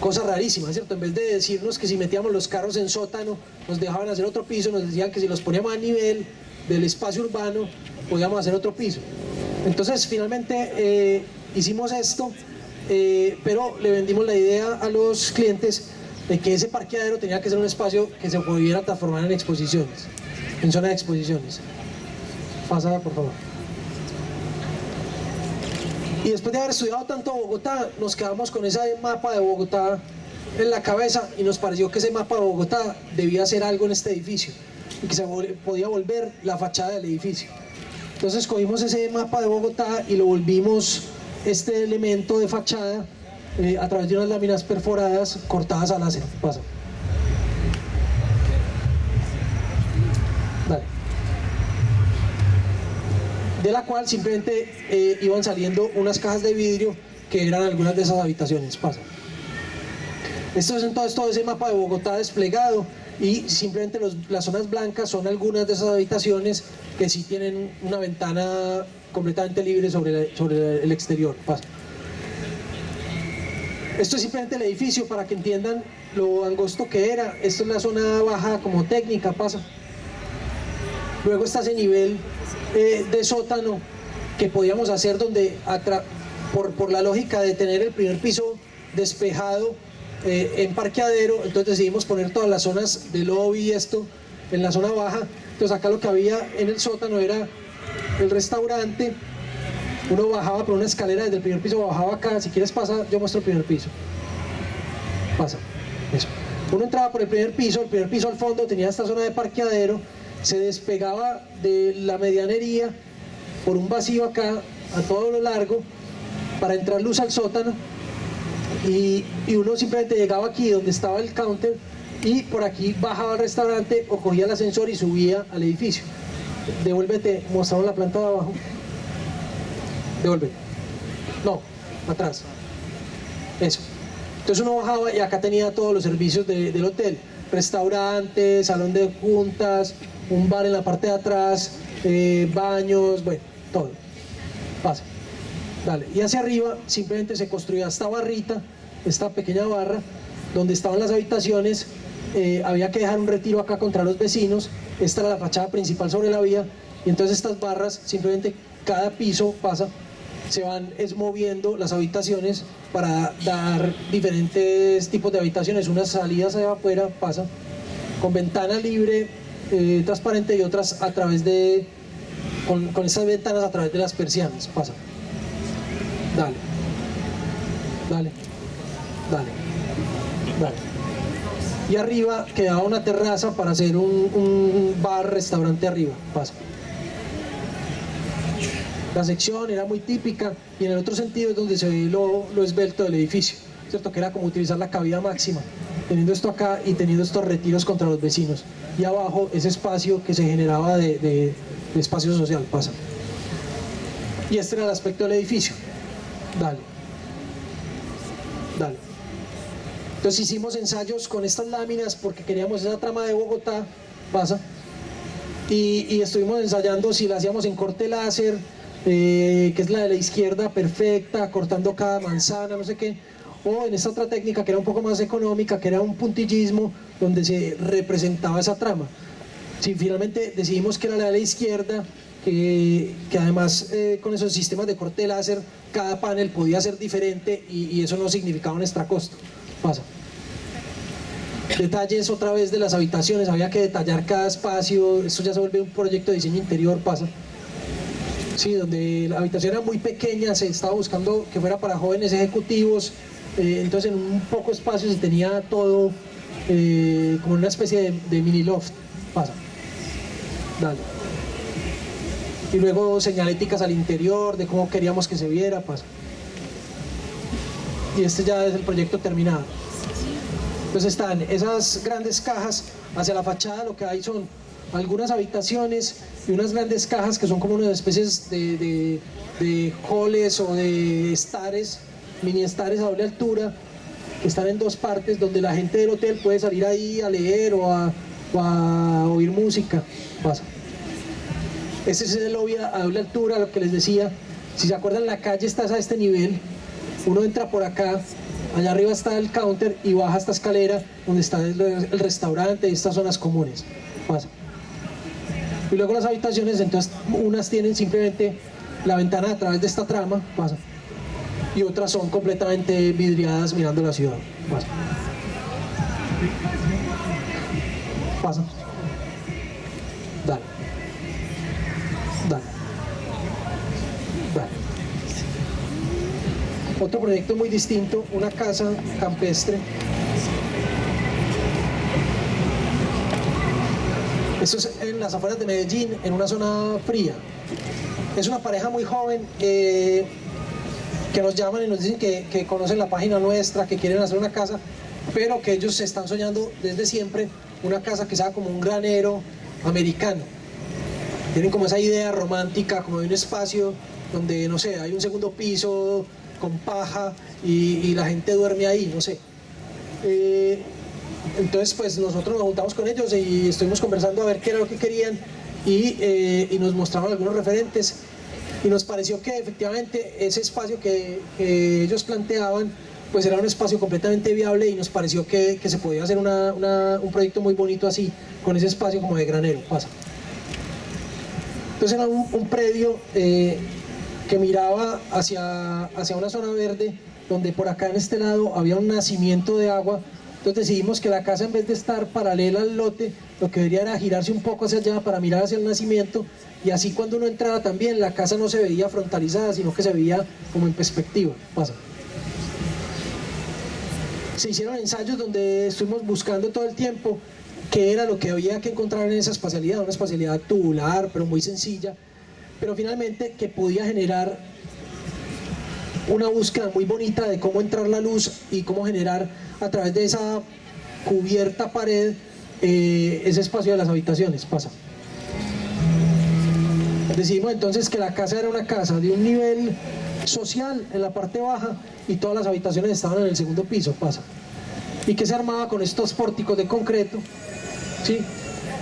Cosa rarísima, ¿cierto? En vez de decirnos que si metíamos los carros en sótano, nos dejaban hacer otro piso, nos decían que si los poníamos a nivel del espacio urbano, podíamos hacer otro piso. Entonces, finalmente hicimos esto, pero le vendimos la idea a los clientes de que ese parqueadero tenía que ser un espacio que se pudiera transformar en exposiciones, en zona de exposiciones. Pasa, por favor. Y después de haber estudiado tanto Bogotá, nos quedamos con ese mapa de Bogotá en la cabeza y nos pareció que ese mapa de Bogotá debía hacer algo en este edificio y que se podía volver la fachada del edificio. Entonces cogimos ese mapa de Bogotá y lo volvimos este elemento de fachada a través de unas láminas perforadas cortadas a láser. Pasa. Dale. de la cual simplemente iban saliendo unas cajas de vidrio que eran algunas de esas habitaciones. Pasa. Esto es entonces todo ese mapa de Bogotá desplegado, y simplemente las zonas blancas son algunas de esas habitaciones que sí tienen una ventana completamente libre sobre el exterior. Pasa. Esto es simplemente el edificio para que entiendan lo angosto que era. Esto es la zona baja como técnica. Pasa. Luego está ese nivel de sótano que podíamos hacer, donde por la lógica de tener el primer piso despejado en parqueadero, entonces decidimos poner todas las zonas de lobby y esto en la zona baja. Entonces acá lo que había en el sótano era el restaurante. Uno bajaba por una escalera desde el primer piso, bajaba acá. Si quieres pasa, yo muestro el primer piso. Pasa, eso. Uno entraba por el primer piso al fondo tenía esta zona de parqueadero, se despegaba de la medianería por un vacío acá a todo lo largo para entrar luz al sótano, y uno simplemente llegaba aquí donde estaba el counter y por aquí bajaba al restaurante o cogía el ascensor y subía al edificio. Devuélvete, mostramos la planta de abajo. Devuélvete. No, atrás. Eso. Entonces uno bajaba y acá tenía todos los servicios del hotel: restaurante, salón de juntas, un bar en la parte de atrás, baños, bueno, todo. Pasa. Dale. Y hacia arriba simplemente se construía esta barrita, esta pequeña barra, donde estaban las habitaciones. Había que dejar un retiro acá contra los vecinos. Esta era la fachada principal sobre la vía, y entonces estas barras, simplemente cada piso pasa, se van moviendo las habitaciones para dar diferentes tipos de habitaciones, unas salidas allá afuera, pasa, con ventana libre, transparente, y otras a través de, con estas ventanas a través de las persianas. Pasa. Dale. Dale. Dale. Dale. Y arriba quedaba una terraza para hacer un bar, restaurante arriba. Pasa. La sección era muy típica, y en el otro sentido es donde se ve lo esbelto del edificio, ¿cierto? Que era como utilizar la cabida máxima, teniendo esto acá y teniendo estos retiros contra los vecinos, y abajo ese espacio que se generaba de espacio social. Pasa. Y este era el aspecto del edificio. Dale. Dale. Entonces hicimos ensayos con estas láminas porque queríamos esa trama de Bogotá. Pasa. Y estuvimos ensayando si la hacíamos en corte láser, que es la de la izquierda perfecta, cortando cada manzana, no sé qué, o en esta otra técnica que era un poco más económica, que era un puntillismo, donde se representaba esa trama. Sí, finalmente decidimos que era la de la izquierda, que además con esos sistemas de corte láser, cada panel podía ser diferente, y eso no significaba un extra costo. Pasa. Detalles otra vez de las habitaciones, había que detallar cada espacio. Esto ya se vuelve un proyecto de diseño interior. Pasa. Sí, donde la habitación era muy pequeña, se estaba buscando que fuera para jóvenes ejecutivos, entonces en un poco espacio se tenía todo como una especie de mini loft. Pasa. Dale. Y luego señaléticas al interior de cómo queríamos que se viera. Pasa. Y este ya es el proyecto terminado. Entonces están esas grandes cajas hacia la fachada. Lo que hay son algunas habitaciones y unas grandes cajas que son como unas especies de halls o de estares, mini estares a doble altura, que están en dos partes, donde la gente del hotel puede salir ahí a leer o a oír música. Pasa. Este es el lobby a doble altura, lo que les decía. Si se acuerdan, la calle está a este nivel. Uno entra por acá, allá arriba está el counter, y baja esta escalera donde está el restaurante y estas zonas comunes. Pasa. Y luego las habitaciones, entonces unas tienen simplemente la ventana a través de esta trama. Pasa. Y otras son completamente vidriadas mirando la ciudad. Pasa. Pasa. Dale. Dale. Dale. Otro proyecto muy distinto, una casa campestre. Esto es en las afueras de Medellín, en una zona fría. Es una pareja muy joven que nos llaman y nos dicen que conocen la página nuestra, que quieren hacer una casa, pero que ellos se están soñando desde siempre una casa que sea como un granero americano. tienen como esa idea romántica, como de un espacio donde, no sé, hay un segundo piso con paja y la gente duerme ahí, no sé. Entonces pues nosotros nos juntamos con ellos y estuvimos conversando a ver qué era lo que querían y nos mostraron algunos referentes y nos pareció que efectivamente ese espacio que ellos planteaban pues era un espacio completamente viable y nos pareció que se podía hacer un proyecto muy bonito así, con ese espacio como de granero, pasa. Entonces era un predio que miraba hacia una zona verde, donde por acá en este lado había un nacimiento de agua. Entonces decidimos que la casa, en vez de estar paralela al lote, lo que debería era girarse un poco hacia allá para mirar hacia el nacimiento, y así cuando uno entrara también la casa no se veía frontalizada, sino que se veía como en perspectiva. Pasa. Se hicieron ensayos donde estuvimos buscando todo el tiempo qué era lo que había que encontrar en esa espacialidad, una espacialidad tubular, pero muy sencilla, pero finalmente que podía generar una búsqueda muy bonita de cómo entrar la luz y cómo generar a través de esa cubierta pared ese espacio de las habitaciones. Pasa. Decidimos entonces que la casa era una casa de un nivel social en la parte baja y todas las habitaciones estaban en el segundo piso. Pasa. Y que se armaba con estos pórticos de concreto, ¿sí?,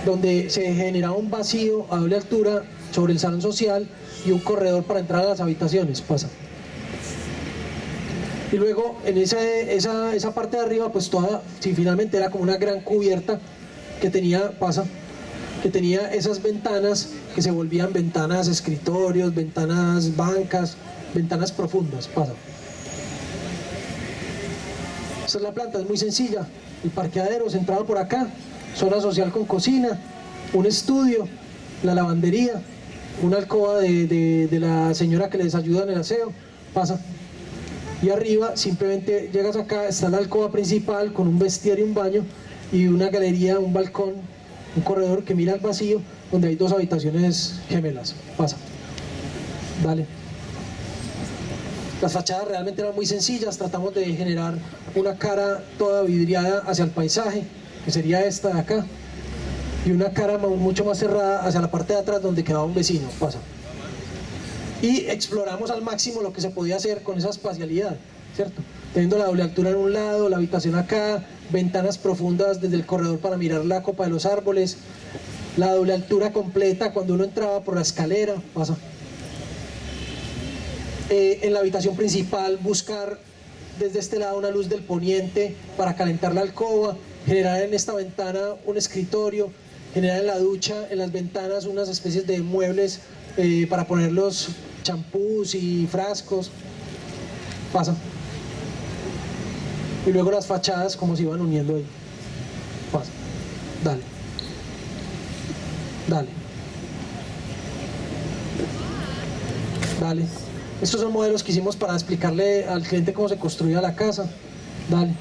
donde se generaba un vacío a doble altura sobre el salón social y un corredor para entrar a las habitaciones. Pasa. Y luego en esa parte de arriba pues toda, sí, finalmente era como una gran cubierta que tenía, que tenía esas ventanas que se volvían ventanas escritorios, ventanas bancas, ventanas profundas. Pasa. Esta es la planta, es muy sencilla. El parqueadero centrado por acá, zona social con cocina, un estudio, la lavandería, una alcoba de la señora que les ayuda en el aseo. Pasa. Y arriba simplemente llegas acá, está la alcoba principal con un vestiario y un baño y una galería, un balcón, un corredor que mira al vacío donde hay dos habitaciones gemelas. Pasa. Dale. Las fachadas realmente eran muy sencillas, tratamos de generar una cara toda vidriada hacia el paisaje, que sería esta de acá, y una cara mucho más cerrada hacia la parte de atrás donde quedaba un vecino. Pasa. Y exploramos al máximo lo que se podía hacer con esa espacialidad, ¿cierto? Teniendo la doble altura en un lado, la habitación acá, ventanas profundas desde el corredor para mirar la copa de los árboles, la doble altura completa cuando uno entraba por la escalera. Pasa. En la habitación principal buscar desde este lado una luz del poniente para calentar la alcoba, generar en esta ventana un escritorio, generar en la ducha, en las ventanas unas especies de muebles para poner los champús y frascos. Pasa. Y luego las fachadas como se iban uniendo ahí. Pasa. Dale. Dale. Dale. Estos son modelos que hicimos para explicarle al cliente cómo se construía la casa. Dale.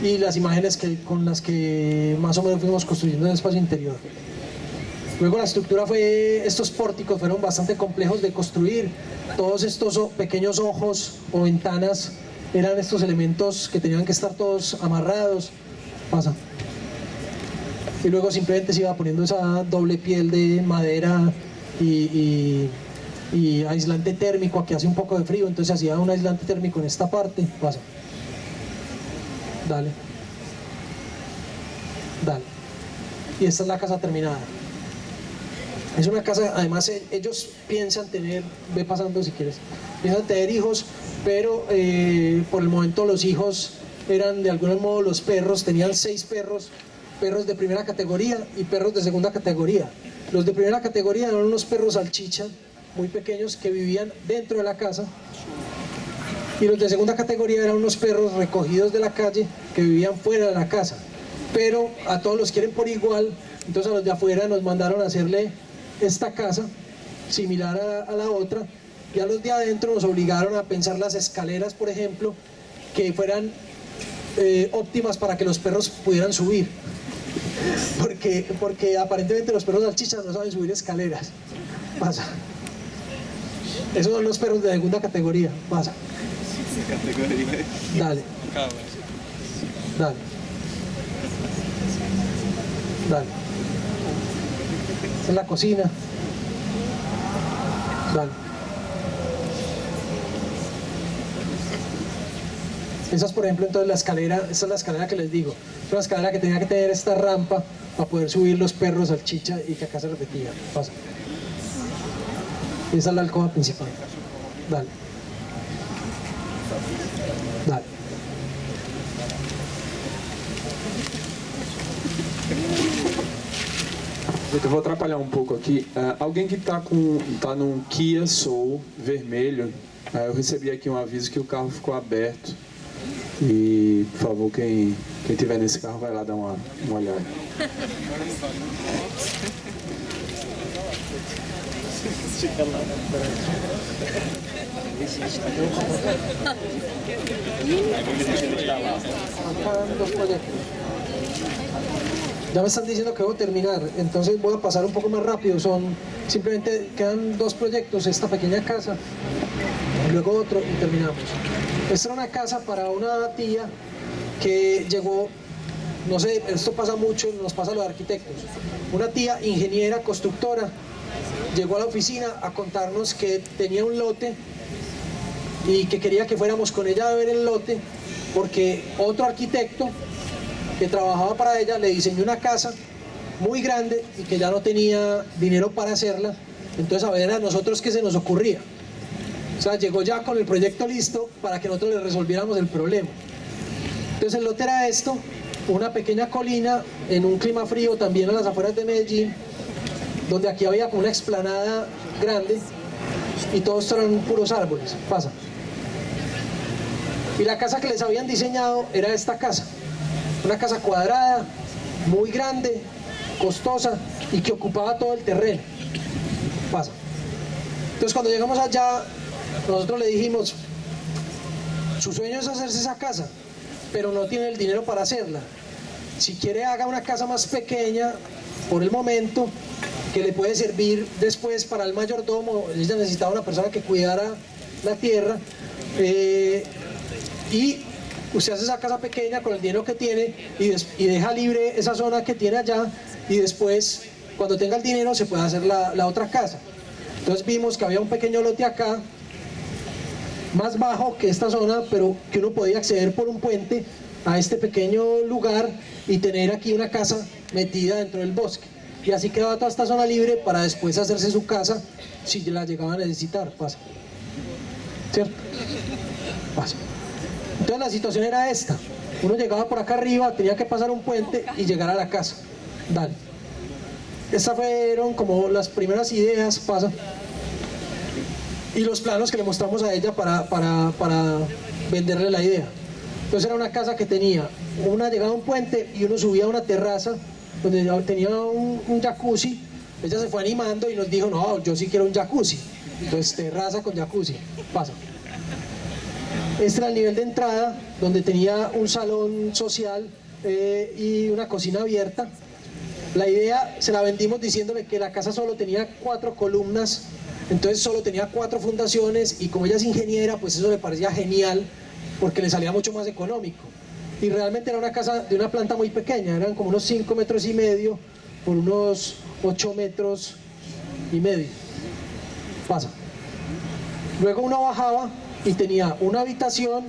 Y las imágenes con las que más o menos fuimos construyendo el espacio interior. Luego la estructura estos pórticos fueron bastante complejos de construir. Todos estos pequeños ojos o ventanas eran estos elementos que tenían que estar todos amarrados. Pasa. Y luego simplemente se iba poniendo esa doble piel de madera y aislante térmico, que hace un poco de frío, entonces hacía un aislante térmico en esta parte. Pasa. Dale. Dale. Y esta es la casa terminada. Es una casa, además ellos piensan tener, ve pasando si quieres, piensan tener hijos, pero por el momento los hijos eran de algún modo los perros, tenían 6 perros, perros de primera categoría y perros de segunda categoría. Los de primera categoría eran unos perros salchicha, muy pequeños, que vivían dentro de la casa, y los de segunda categoría eran unos perros recogidos de la calle que vivían fuera de la casa, pero a todos los quieren por igual, entonces a los de afuera nos mandaron a hacerle esta casa similar a la otra, y a los de adentro nos obligaron a pensar las escaleras, por ejemplo, que fueran óptimas para que los perros pudieran subir, porque aparentemente los perros salchichas no saben subir escaleras. Pasa. Esos son los perros de segunda categoría. Pasa. Dale. Dale. Dale. Esta es la cocina. Dale. Esa es, por ejemplo, entonces la escalera, esta es la escalera que les digo. Es una escalera que tenía que tener esta rampa para poder subir los perros, salchicha, y que acá se repetía. Pasa. Esa es la alcoba principal. Dale. Dale. Eu vou atrapalhar um pouco aqui. Alguém que tá num Kia Soul vermelho, eu recebi aqui um aviso que o carro ficou aberto. E, por favor, quem tiver nesse carro vai lá dar uma olhada. Ya me están diciendo que debo terminar, entonces voy a pasar un poco más rápido. Simplemente quedan 2 proyectos, esta pequeña casa, y luego otro y terminamos. Esta era una casa para una tía que llegó, no sé, esto pasa mucho, nos pasa a los arquitectos. Una tía ingeniera, constructora, llegó a la oficina a contarnos que tenía un lote y que quería que fuéramos con ella a ver el lote, porque otro arquitecto que trabajaba para ella le diseñó una casa muy grande y que ya no tenía dinero para hacerla. Entonces a ver a nosotros qué se nos ocurría. O sea, llegó ya con el proyecto listo para que nosotros le resolviéramos el problema. Entonces el lote era esto, una pequeña colina en un clima frío, también a las afueras de Medellín, donde aquí había como una explanada grande y todos eran puros árboles. Pasa. Y la casa que les habían diseñado era esta casa. Una casa cuadrada, muy grande, costosa y que ocupaba todo el terreno. Pasa. Entonces cuando llegamos allá, nosotros le dijimos, su sueño es hacerse esa casa, pero no tiene el dinero para hacerla. Si quiere, haga una casa más pequeña por el momento, que le puede servir después para el mayordomo. Ella necesitaba una persona que cuidara la tierra, y usted hace esa casa pequeña con el dinero que tiene y deja libre esa zona que tiene allá, y después, cuando tenga el dinero, se puede hacer la otra casa. Entonces vimos que había un pequeño lote acá, más bajo que esta zona, pero que uno podía acceder por un puente a este pequeño lugar y tener aquí una casa metida dentro del bosque. Y así quedaba toda esta zona libre para después hacerse su casa si la llegaba a necesitar. Pasa. ¿Cierto? Pasa. Entonces la situación era esta. Uno llegaba por acá arriba, tenía que pasar un puente y llegar a la casa. Dale. Estas fueron como las primeras ideas, pasa. Y los planos que le mostramos a ella para venderle la idea. Entonces era una casa que tenía una llegada a un puente y uno subía a una terraza donde tenía un jacuzzi. Ella se fue animando y nos dijo, no, yo sí quiero un jacuzzi. Entonces terraza con jacuzzi. Pasa. Este era el nivel de entrada, donde tenía un salón social y una cocina abierta. La idea se la vendimos diciéndole que la casa solo tenía 4 columnas, entonces solo tenía 4 fundaciones, y como ella es ingeniera, pues eso le parecía genial, porque le salía mucho más económico. Y realmente era una casa de una planta muy pequeña, eran como unos 5,5 metros por unos 8,5 metros. Pasa. Luego uno bajaba y tenía una habitación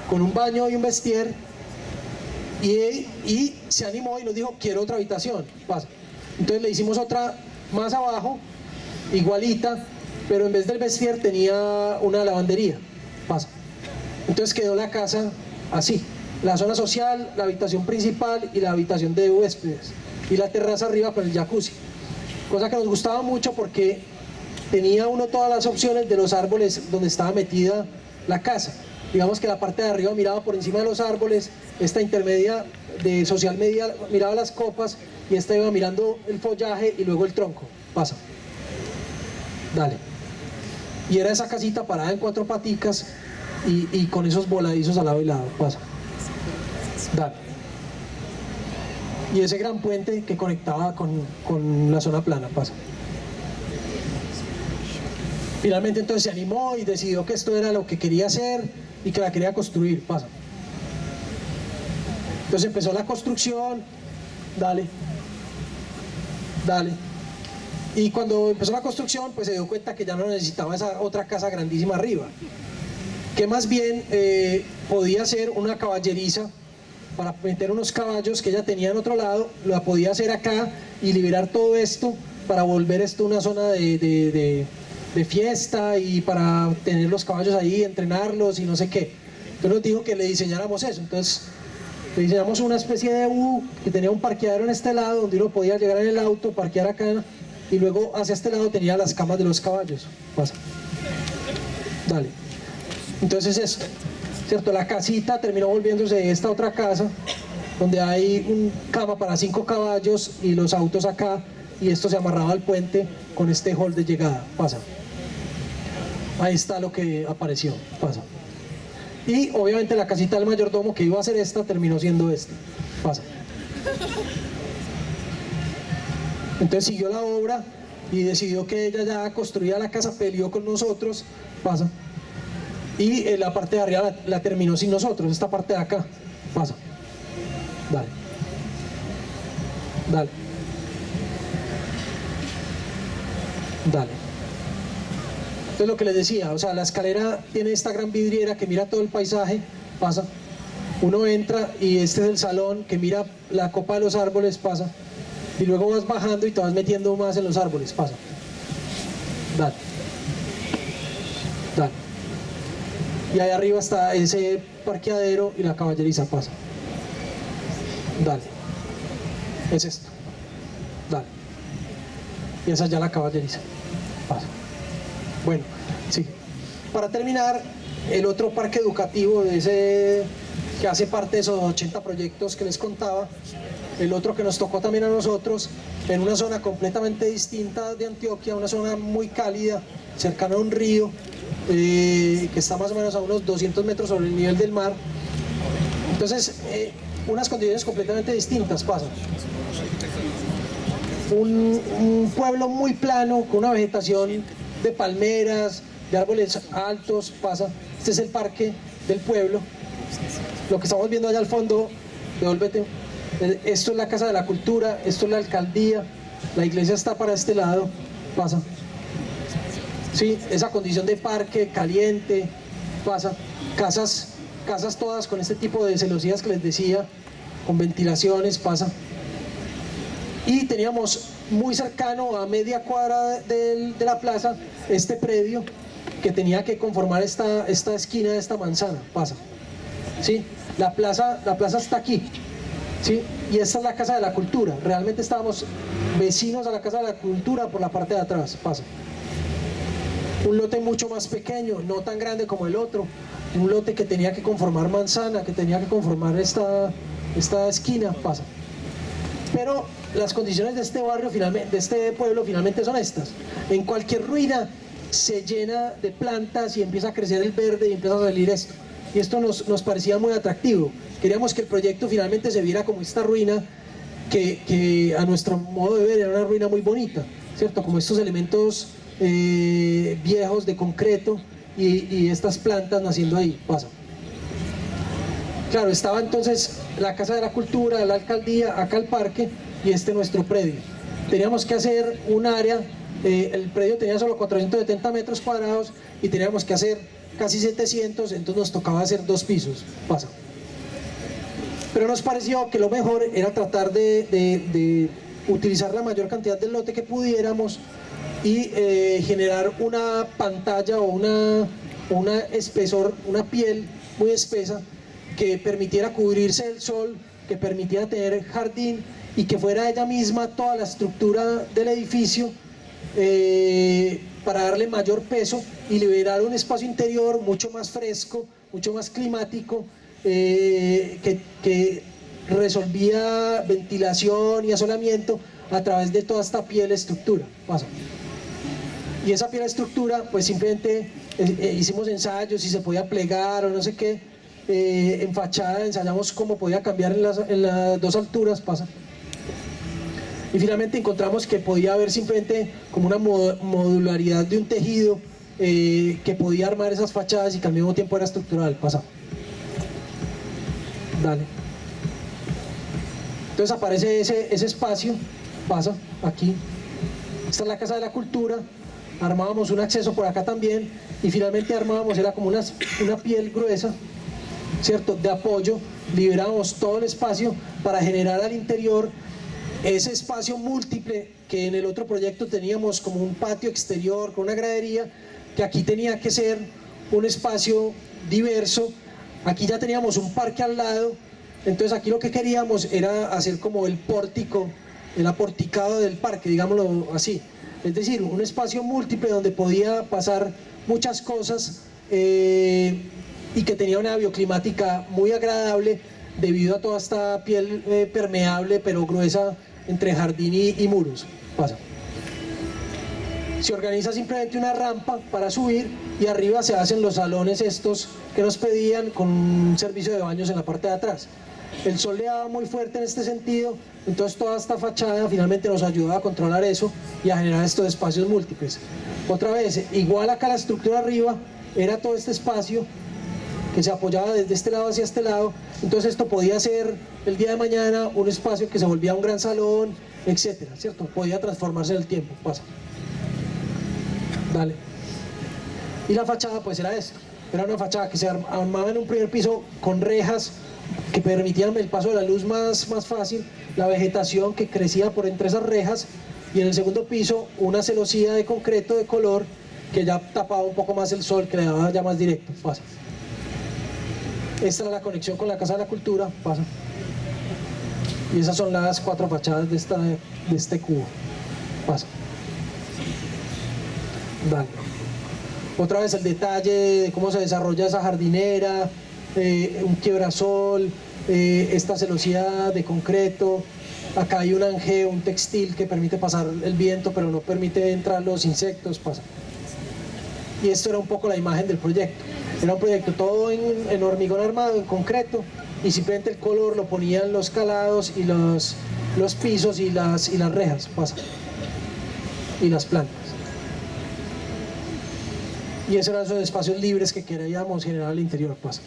con un baño y un vestier, y se animó y nos dijo, quiero otra habitación. Pasa. Entonces le hicimos otra más abajo, igualita, pero en vez del vestier tenía una lavandería. Pasa. Entonces quedó la casa así, la zona social, la habitación principal y la habitación de huéspedes, y la terraza arriba con el jacuzzi, cosa que nos gustaba mucho porque tenía uno todas las opciones de los árboles donde estaba metida la casa. Digamos que la parte de arriba miraba por encima de los árboles, esta intermedia de social media miraba las copas, y esta iba mirando el follaje y luego el tronco. Pasa. Dale. Y era esa casita parada en 4 paticas y con esos voladizos al lado y lado. Pasa. Dale. Y ese gran puente que conectaba con la zona plana. Pasa. Finalmente entonces se animó y decidió que esto era lo que quería hacer y que la quería construir. Pasa. Entonces empezó la construcción. Dale. Dale. Y cuando empezó la construcción, pues se dio cuenta que ya no necesitaba esa otra casa grandísima arriba, que más bien podía ser una caballeriza para meter unos caballos que ella tenía en otro lado, la podía hacer acá y liberar todo esto para volver esto una zona de fiesta y para tener los caballos ahí, entrenarlos y no sé qué. Entonces nos dijo que le diseñáramos eso. Entonces le diseñamos una especie de U que tenía un parqueadero en este lado donde uno podía llegar en el auto, parquear acá, y luego hacia este lado tenía las camas de los caballos. Pasa. Dale. Entonces esto, ¿cierto? La casita terminó volviéndose esta otra casa donde hay un cama para 5 caballos y los autos acá, y esto se amarraba al puente con este hall de llegada. Pasa. Ahí está lo que apareció. Pasa. Y obviamente la casita del mayordomo, que iba a ser esta, terminó siendo esta. Pasa. Entonces siguió la obra y decidió que ella ya construía la casa, peleó con nosotros. Pasa. Y la parte de arriba la terminó sin nosotros, esta parte de acá. Pasa. Dale. Dale. Dale. Entonces lo que les decía, o sea, la escalera tiene esta gran vidriera que mira todo el paisaje. Pasa. Uno entra y este es el salón que mira la copa de los árboles. Pasa. Y luego vas bajando y te vas metiendo más en los árboles. Pasa. Dale. Dale. Y ahí arriba está ese parqueadero y la caballeriza. Pasa. Dale. Es esto. Dale. Y esa ya la caballeriza. Pasa. Bueno, sí. Para terminar, el otro parque educativo de ese que hace parte de esos 80 proyectos que les contaba, el otro que nos tocó también a nosotros, en una zona completamente distinta de Antioquia, una zona muy cálida, cercana a un río, que está más o menos a unos 200 metros sobre el nivel del mar. Entonces, unas condiciones completamente distintas pasan. Un pueblo muy plano, con una vegetación de palmeras, de árboles altos, pasa. Este es el parque del pueblo. Lo que estamos viendo allá al fondo, devuélvete. Esto es la Casa de la Cultura, esto es la alcaldía, la iglesia está para este lado, pasa. Sí, esa condición de parque caliente, pasa. Casas todas con este tipo de celosías que les decía, con ventilaciones, pasa. Y teníamos muy cercano, a media cuadra de la plaza, este predio que tenía que conformar esta esquina de esta manzana, pasa. ¿Sí? La plaza está aquí, ¿sí? Y esta es la Casa de la Cultura. Realmente estábamos vecinos a la Casa de la Cultura por la parte de atrás, pasa. Un lote mucho más pequeño, no tan grande como el otro, un lote que tenía que conformar manzana, que tenía que conformar esta esquina, pasa. Pero las condiciones de este barrio, de este pueblo, finalmente son estas. En cualquier ruina se llena de plantas y empieza a crecer el verde y empieza a salir esto. Y esto nos parecía muy atractivo. Queríamos que el proyecto finalmente se viera como esta ruina, que a nuestro modo de ver era una ruina muy bonita, ¿cierto? Como estos elementos viejos de concreto y estas plantas naciendo ahí, pasa. Claro, estaba entonces la Casa de la Cultura, la alcaldía, acá el parque y nuestro predio. Teníamos que hacer un área, el predio tenía solo 470 metros cuadrados y teníamos que hacer casi 700, entonces nos tocaba hacer 2 pisos, pasa. Pero nos pareció que lo mejor era tratar de utilizar la mayor cantidad del lote que pudiéramos y generar una pantalla o una espesor, una piel muy espesa que permitiera cubrirse del sol, que permitiera tener jardín y que fuera ella misma toda la estructura del edificio, para darle mayor peso y liberar un espacio interior mucho más fresco, mucho más climático, que resolvía ventilación y asolamiento a través de toda esta piel estructura. Pasa. Y esa piel estructura, pues simplemente hicimos ensayos si se podía plegar o no sé qué. En fachada ensayamos cómo podía cambiar en las 2 alturas, pasa. Y finalmente encontramos que podía haber simplemente como una modularidad de un tejido que podía armar esas fachadas y que al mismo tiempo era estructural, pasa. Dale. Entonces aparece ese espacio, pasa, aquí. Esta es la Casa de la Cultura, armábamos un acceso por acá también y finalmente armábamos, era como una piel gruesa, ¿cierto?, de apoyo, liberábamos todo el espacio para generar al interior ese espacio múltiple que en el otro proyecto teníamos como un patio exterior con una gradería, que aquí tenía que ser un espacio diverso. Aquí ya teníamos un parque al lado, entonces aquí lo que queríamos era hacer como el pórtico, el aporticado del parque, digámoslo así, es decir, un espacio múltiple donde podía pasar muchas cosas y que tenía una bioclimática muy agradable debido a toda esta piel permeable pero gruesa entre jardín y muros. Pasa. Se organiza simplemente una rampa para subir y arriba se hacen los salones estos que nos pedían con un servicio de baños en la parte de atrás. El sol le daba muy fuerte en este sentido, entonces toda esta fachada finalmente nos ayudaba a controlar eso y a generar estos espacios múltiples. Otra vez, igual acá la estructura arriba era todo este espacio que se apoyaba desde este lado hacia este lado, entonces esto podía ser el día de mañana un espacio que se volvía un gran salón, etcétera, ¿cierto? Podía transformarse en el tiempo. Pasa. Dale. Y la fachada pues era esto, era una fachada que se armaba en un primer piso con rejas que permitían el paso de la luz más fácil, la vegetación que crecía por entre esas rejas, y en el segundo piso una celosía de concreto de color que ya tapaba un poco más el sol, que le daba ya más directo. Pasa. Esta era la conexión con la Casa de la Cultura. Pasa. Y esas son las 4 fachadas de este cubo. Pasa. Dale. Otra vez el detalle de cómo se desarrolla esa jardinera, un quiebrasol, esta celosía de concreto. Acá hay un angeo, un textil que permite pasar el viento pero no permite entrar los insectos. Pasa. Y esto era un poco la imagen del proyecto. Era un proyecto todo en hormigón armado, en concreto, y simplemente el color lo ponían los calados y los pisos y las rejas. Pasa. Y las plantas. Y esos eran esos espacios libres que queríamos generar al interior. Pasa.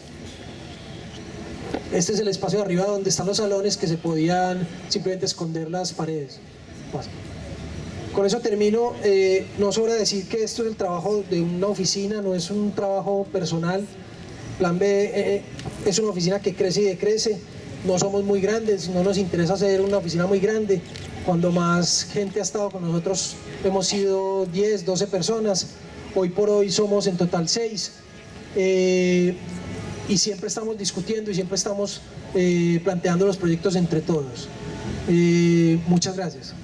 Este es el espacio de arriba donde están los salones que se podían simplemente esconder las paredes. Pasa. Con eso termino. No sobra decir que esto es el trabajo de una oficina, no es un trabajo personal. Plan B es una oficina que crece y decrece. No somos muy grandes, no nos interesa hacer una oficina muy grande. Cuando más gente ha estado con nosotros hemos sido 10, 12 personas. Hoy por hoy somos en total 6. Y siempre estamos discutiendo y siempre estamos planteando los proyectos entre todos. Muchas gracias.